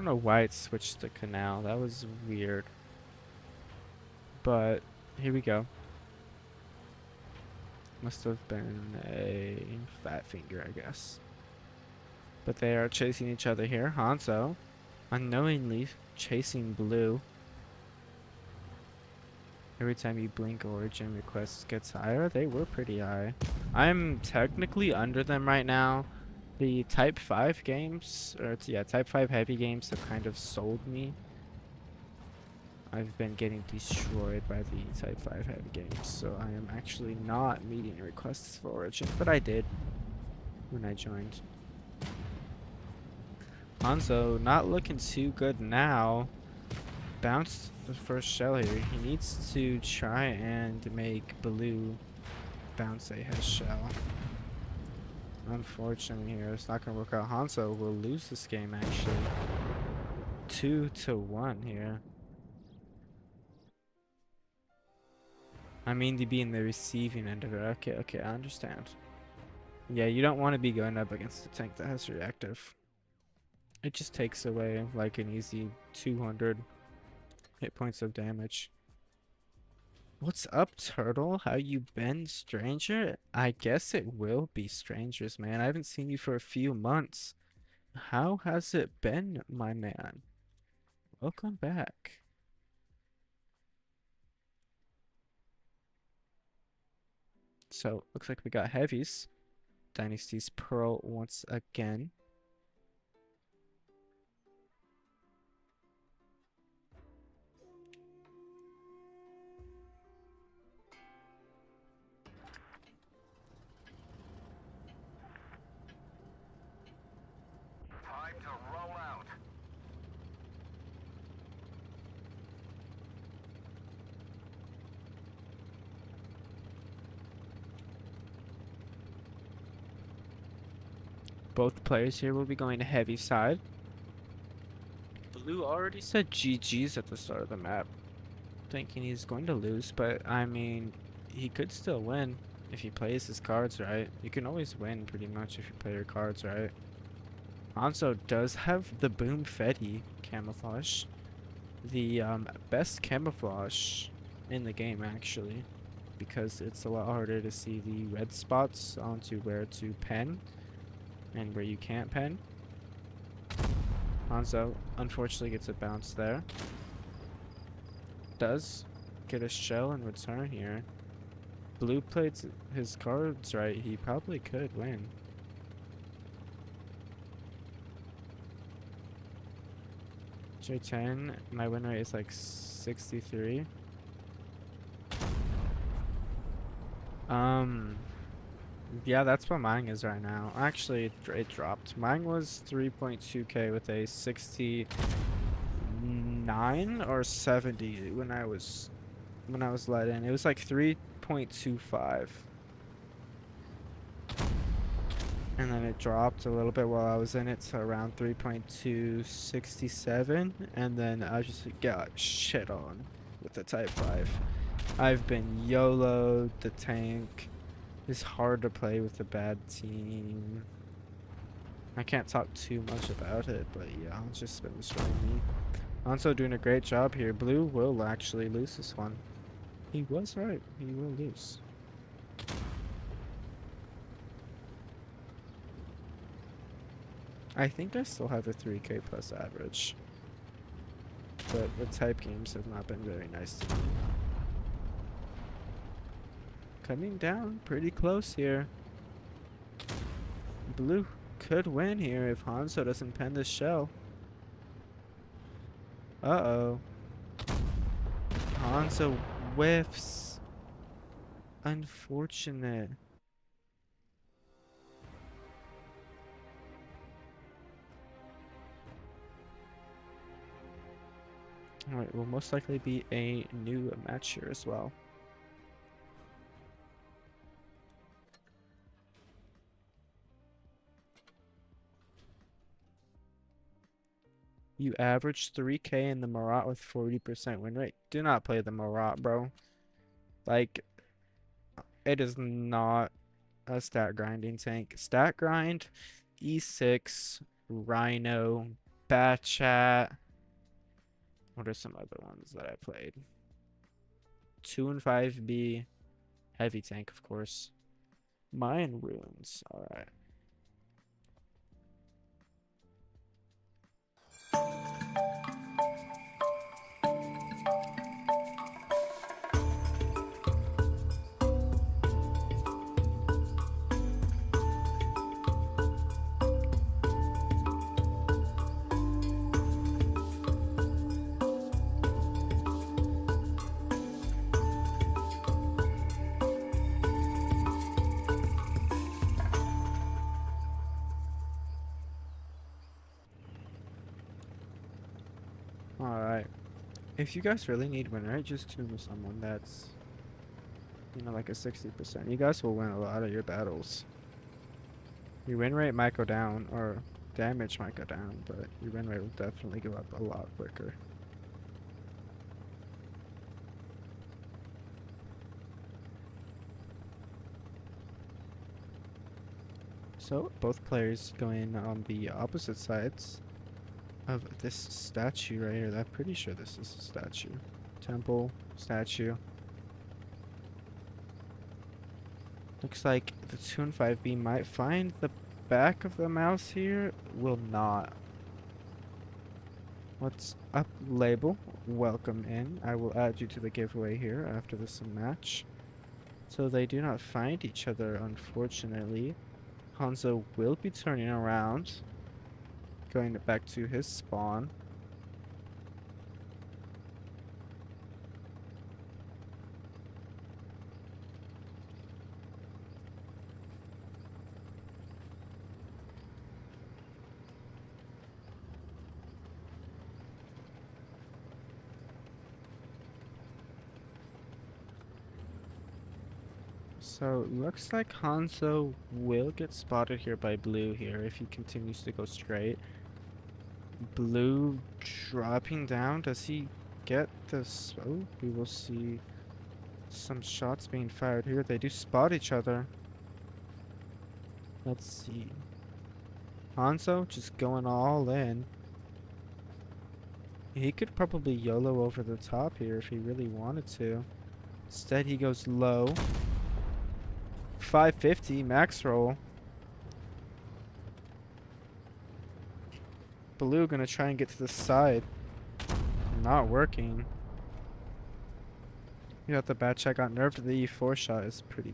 don't know why it switched to canal. That was weird. But here we go. Must have been a fat finger, I guess. But they are chasing each other here. Hanzo unknowingly chasing Blue. Every time you blink, origin request gets higher. They were pretty high. I'm technically under them right now. The Type 5 games, or yeah, Type 5 heavy games have kind of sold me. I've been getting destroyed by the Type 5 heavy games, so I am actually not meeting requests for origin, but I did when I joined. Hanzo not looking too good now. Bounced the first shell here. He needs to try and make Blue bounce a his shell. Unfortunately here, it's not going to work out. Hanzo will lose this game actually. 2-1 here. I mean to be in the receiving end of it. Okay, I understand. Yeah, you don't want to be going up against a tank that has reactive. It just takes away like an easy 200 hit points of damage. What's up, Turtle? How you been, stranger? I guess it will be strangers, man. I haven't seen you for a few months. How has it been, my man? Welcome back. So, looks like we got heavies. Dynasty's Pearl once again. Time to roll out. Both players here will be going to heavy side. Blue already said GG's at the start of the map, thinking he's going to lose, but I mean, he could still win if he plays his cards right. You can always win pretty much if you play your cards right. Hanzo does have the Boom Fetty camouflage, the best camouflage in the game actually, because it's a lot harder to see the red spots onto where to pen and where you can't pen. Hanzo unfortunately gets a bounce there. Does get a shell in return here. Blue played his cards right. He probably could win. J10, my win rate is like 63. Yeah, that's what mine is right now. Actually, it dropped. Mine was 3.2k with a 69 or 70 when I was let in. It was like 3.25. And then it dropped a little bit while I was in it to around 3.267, and then I just got shit on with the Type 5. I've been YOLO'd. The tank is hard to play with a bad team. I can't talk too much about it, but yeah, it's just been destroying me. Hanzo doing a great job here. Blue will actually lose this one. He was right. He will lose. I think I still have a 3k plus average. But the type games have not been very nice to me. Coming down pretty close here. Blue could win here if Hanzo doesn't pen this shell. Uh-oh. Hanzo whiffs. Unfortunate. Alright, will most likely be a new match here as well. You average 3k in the Marat with 40% win rate. Do not play the Marat, bro. Like, it is not a stat grinding tank. Stat grind, E6, Rhino, Bat Chat. What are some other ones that I played? 2 and 5B. Heavy Tank, of course. Mayan Ruins. Alright. Alright. If you guys really need win rate, just tune with someone that's, you know, like a 60%. You guys will win a lot of your battles. Your win rate might go down, or damage might go down, but your win rate will definitely go up a lot quicker. So, both players going on the opposite sides of this statue right here. I'm pretty sure this is a statue. Temple, statue. Looks like the 2 and 5B might find the back of the mouse here. Will not. What's up, label? Welcome in. I will add you to the giveaway here after this match. So they do not find each other, unfortunately. Hanzo will be turning around, going back to his spawn. So looks like Hanzo will get spotted here by Blue here if he continues to go straight. Blue dropping down. Does he get this? Oh, we will see some shots being fired here. They do spot each other. Let's see. Hanzo just going all in. He could probably YOLO over the top here if he really wanted to. Instead, he goes low. 550 max roll. Blue gonna try and get to the side. Not working. You got the bat check. Got nerfed. The E4 shot is pretty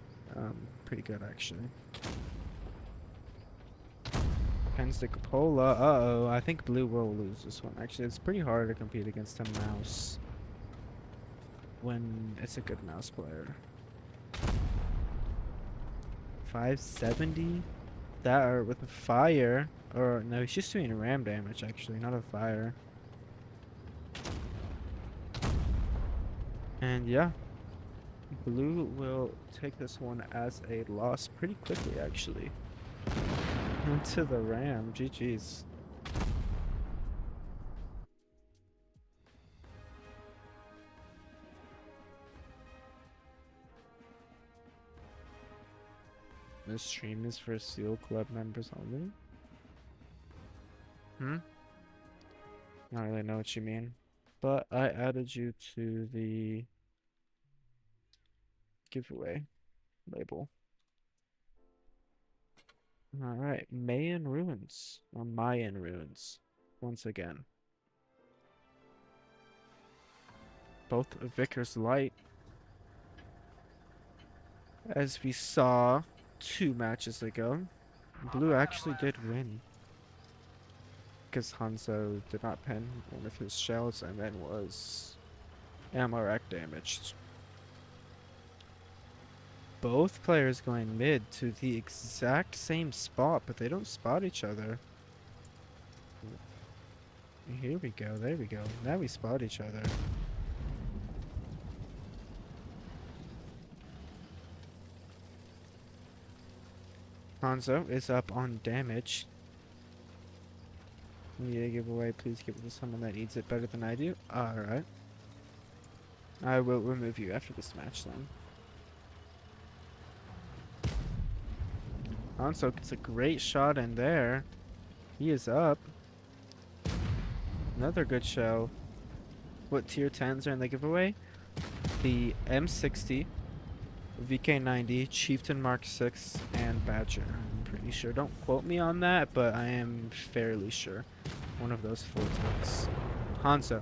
good actually. Pens the cupola. Uh-oh. I think Blue will lose this one. Actually, it's pretty hard to compete against a mouse when it's a good mouse player. 570? That or with a fire. Or no, he's just doing ram damage actually, not a fire. And yeah. Blue will take this one as a loss pretty quickly actually. Into the ram. GG's. This stream is for Seal Club members only? I don't really know what you mean. But I added you to the giveaway label. Alright, Mayan Ruins. Or Mayan Ruins. Once again. Both Vickers Light. As we saw 2 matches ago. Blue actually did win. Because Hanzo did not pen one of his shells and then was ammo rack damaged. Both players going mid to the exact same spot, but they don't spot each other. Here we go, there we go. Now we spot each other. Hanzo is up on damage. Need a giveaway, please give it to someone that needs it better than I do. Alright. I will remove you after this match then. Hanzo gets a great shot in there. He is up. Another good show. What tier 10s are in the giveaway? The M60, VK90, Chieftain Mark 6, and Badger. I'm pretty sure. Don't quote me on that, but I am fairly sure. One of those 4 tanks. Hanzo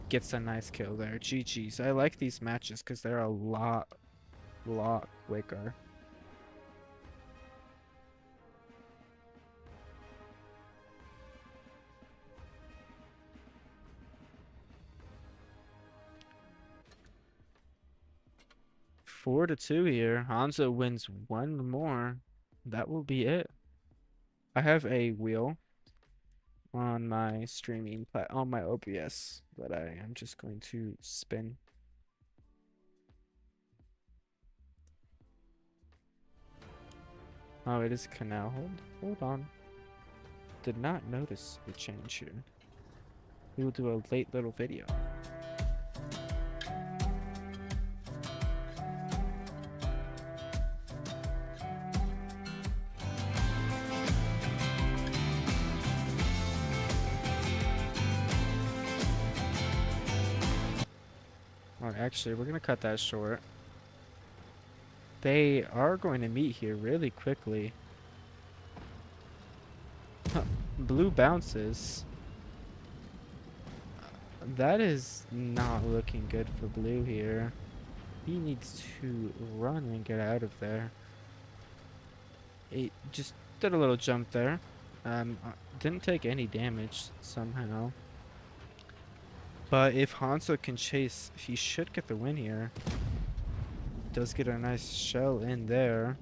gets a nice kill there. GG's. I like these matches because they're a lot quicker. Four to 2 here. Hanzo wins one more. That will be it. I have a wheel on my on my OBS that I am just going to spin. Oh, it is canal. Hold on. Did not notice the change here. We will do a late little video. Alright, actually, we're gonna cut that short. They are going to meet here really quickly. Blue bounces. That is not looking good for blue here. He needs to run and get out of there. He just did a little jump there. Didn't take any damage somehow. But if Hanzo can chase, he should get the win here. Does get a nice shell in there.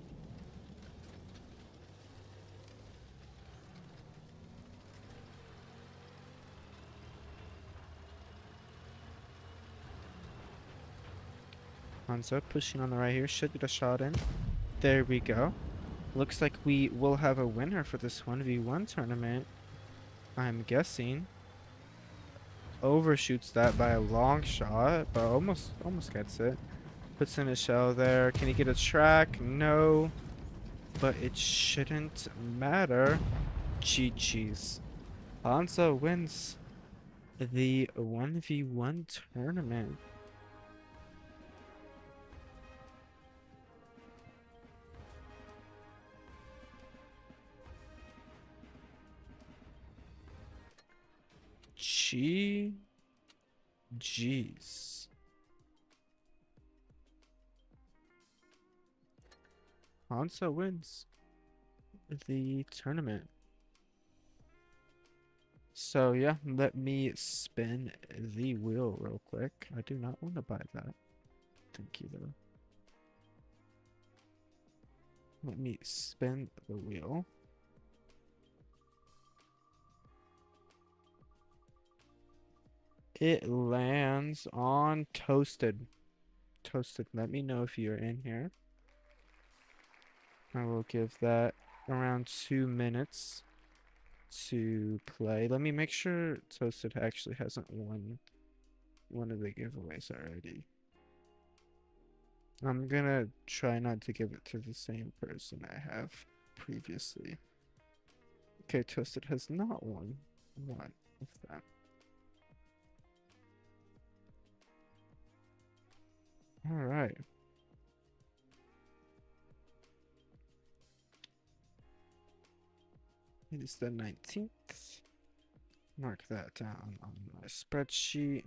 Hanzo pushing on the right here. Should get a shot in. There we go. Looks like we will have a winner for this 1v1 tournament. I'm guessing. Overshoots that by a long shot, but almost gets it. Puts in a shell there. Can he get a track? No. But it shouldn't matter. GG's. Hanzo wins the 1v1 tournament. GG's. Hanzo wins the tournament. So yeah, let me spin the wheel real quick. I do not want to buy that. Thank you though. Let me spin the wheel. It lands on Toasted. Toasted, let me know if you're in here. I will give that around 2 minutes to play. Let me make sure Toasted actually hasn't won one of the giveaways already. I'm gonna try not to give it to the same person I have previously. Okay, Toasted has not won one of them. Alright. It is the 19th. Mark that down on my spreadsheet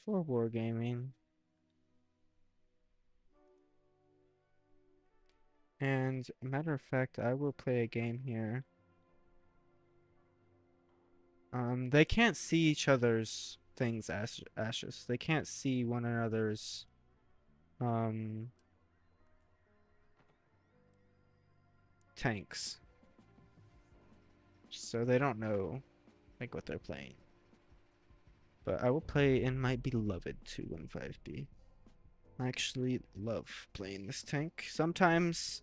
for wargaming. And matter of fact, I will play a game here. They can't see each other's things, Ashes. They can't see one another's tanks. So they don't know like what they're playing. But I will play in my beloved 215B. I actually love playing this tank. Sometimes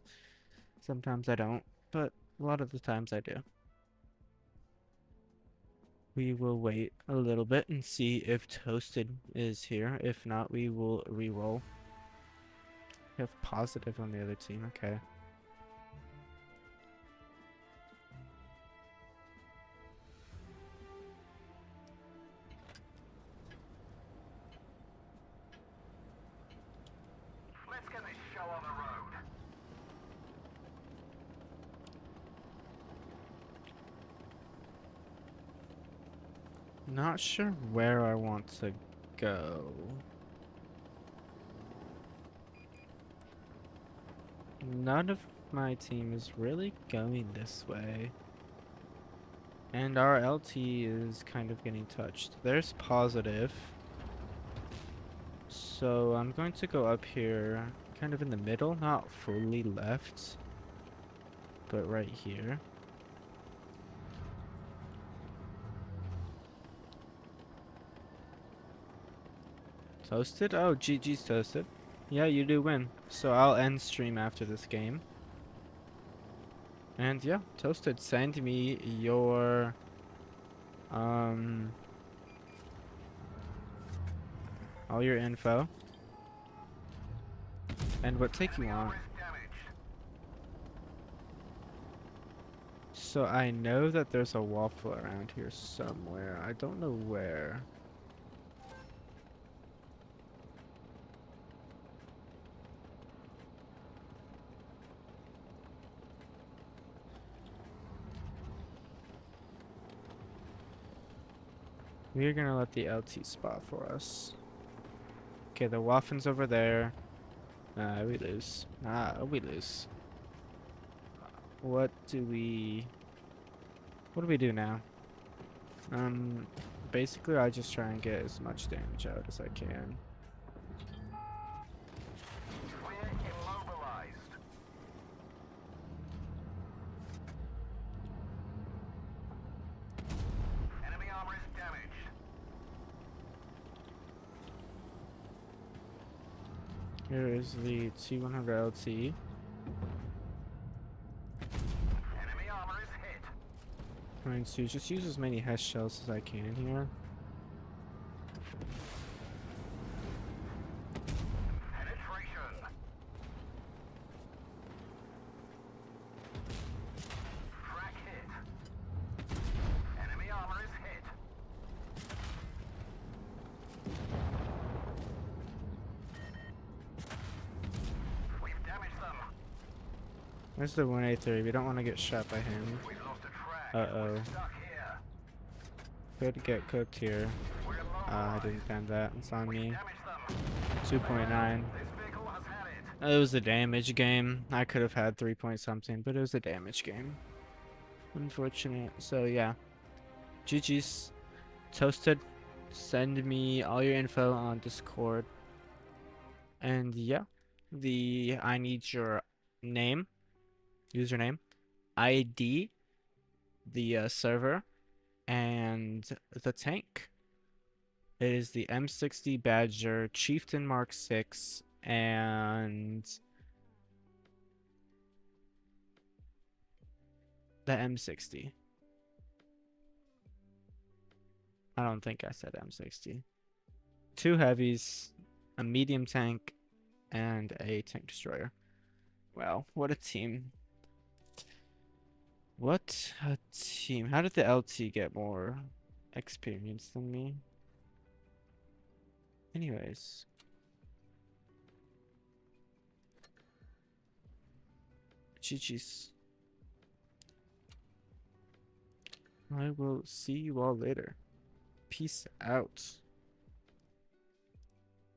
I don't, but a lot of the times I do. We will wait a little bit and see if Toasted is here. If not, we will re-roll. We have positive on the other team, okay. show on the road. Not sure where I want to go. None of my team is really going this way. And our LT is kind of getting touched. There's positive. So I'm going to go up here, kind of in the middle, not fully left, but right here. Toasted? Oh, GG's toasted. Yeah, you do win. So I'll end stream after this game. And yeah, toasted. Send me your all your info and what take you Enemy want. armor is damaged. So I know that there's a waffle around here somewhere. I don't know where. We're gonna let the LT spot for us. Okay, the Waffin's over there. We lose. We lose. What do we do now? Basically I just try and get as much damage out as I can. We're immobilized. Enemy armor is damaged. Here is the T100 LT. Enemy armor is hit. Trying to just use as many HESH shells as I can here. Penetration. Frag hit. Enemy armor is hit. We've damaged them. There's the 183. We don't want to get shot by him. We've lost a track. Uh-oh. We're stuck here. Could get cooked here. We're I immobilized. didn't plan that. It's on We've me. damaged them. 2.9. This vehicle has had it. It was a damage game. I could have had 3 point something, but it was a damage game. Unfortunate. So yeah. GG's. Toasted. Send me all your info on Discord. And yeah. I need your name, username, ID, the server, and the tank. It is the M60 Badger, Chieftain Mark 6, and the M60. I don't think I said M60. 2 heavies, a medium tank, and a tank destroyer. Wow, what a team. What a team. How did the LT get more experience than me? Anyways. GG's. I will see you all later. Peace out.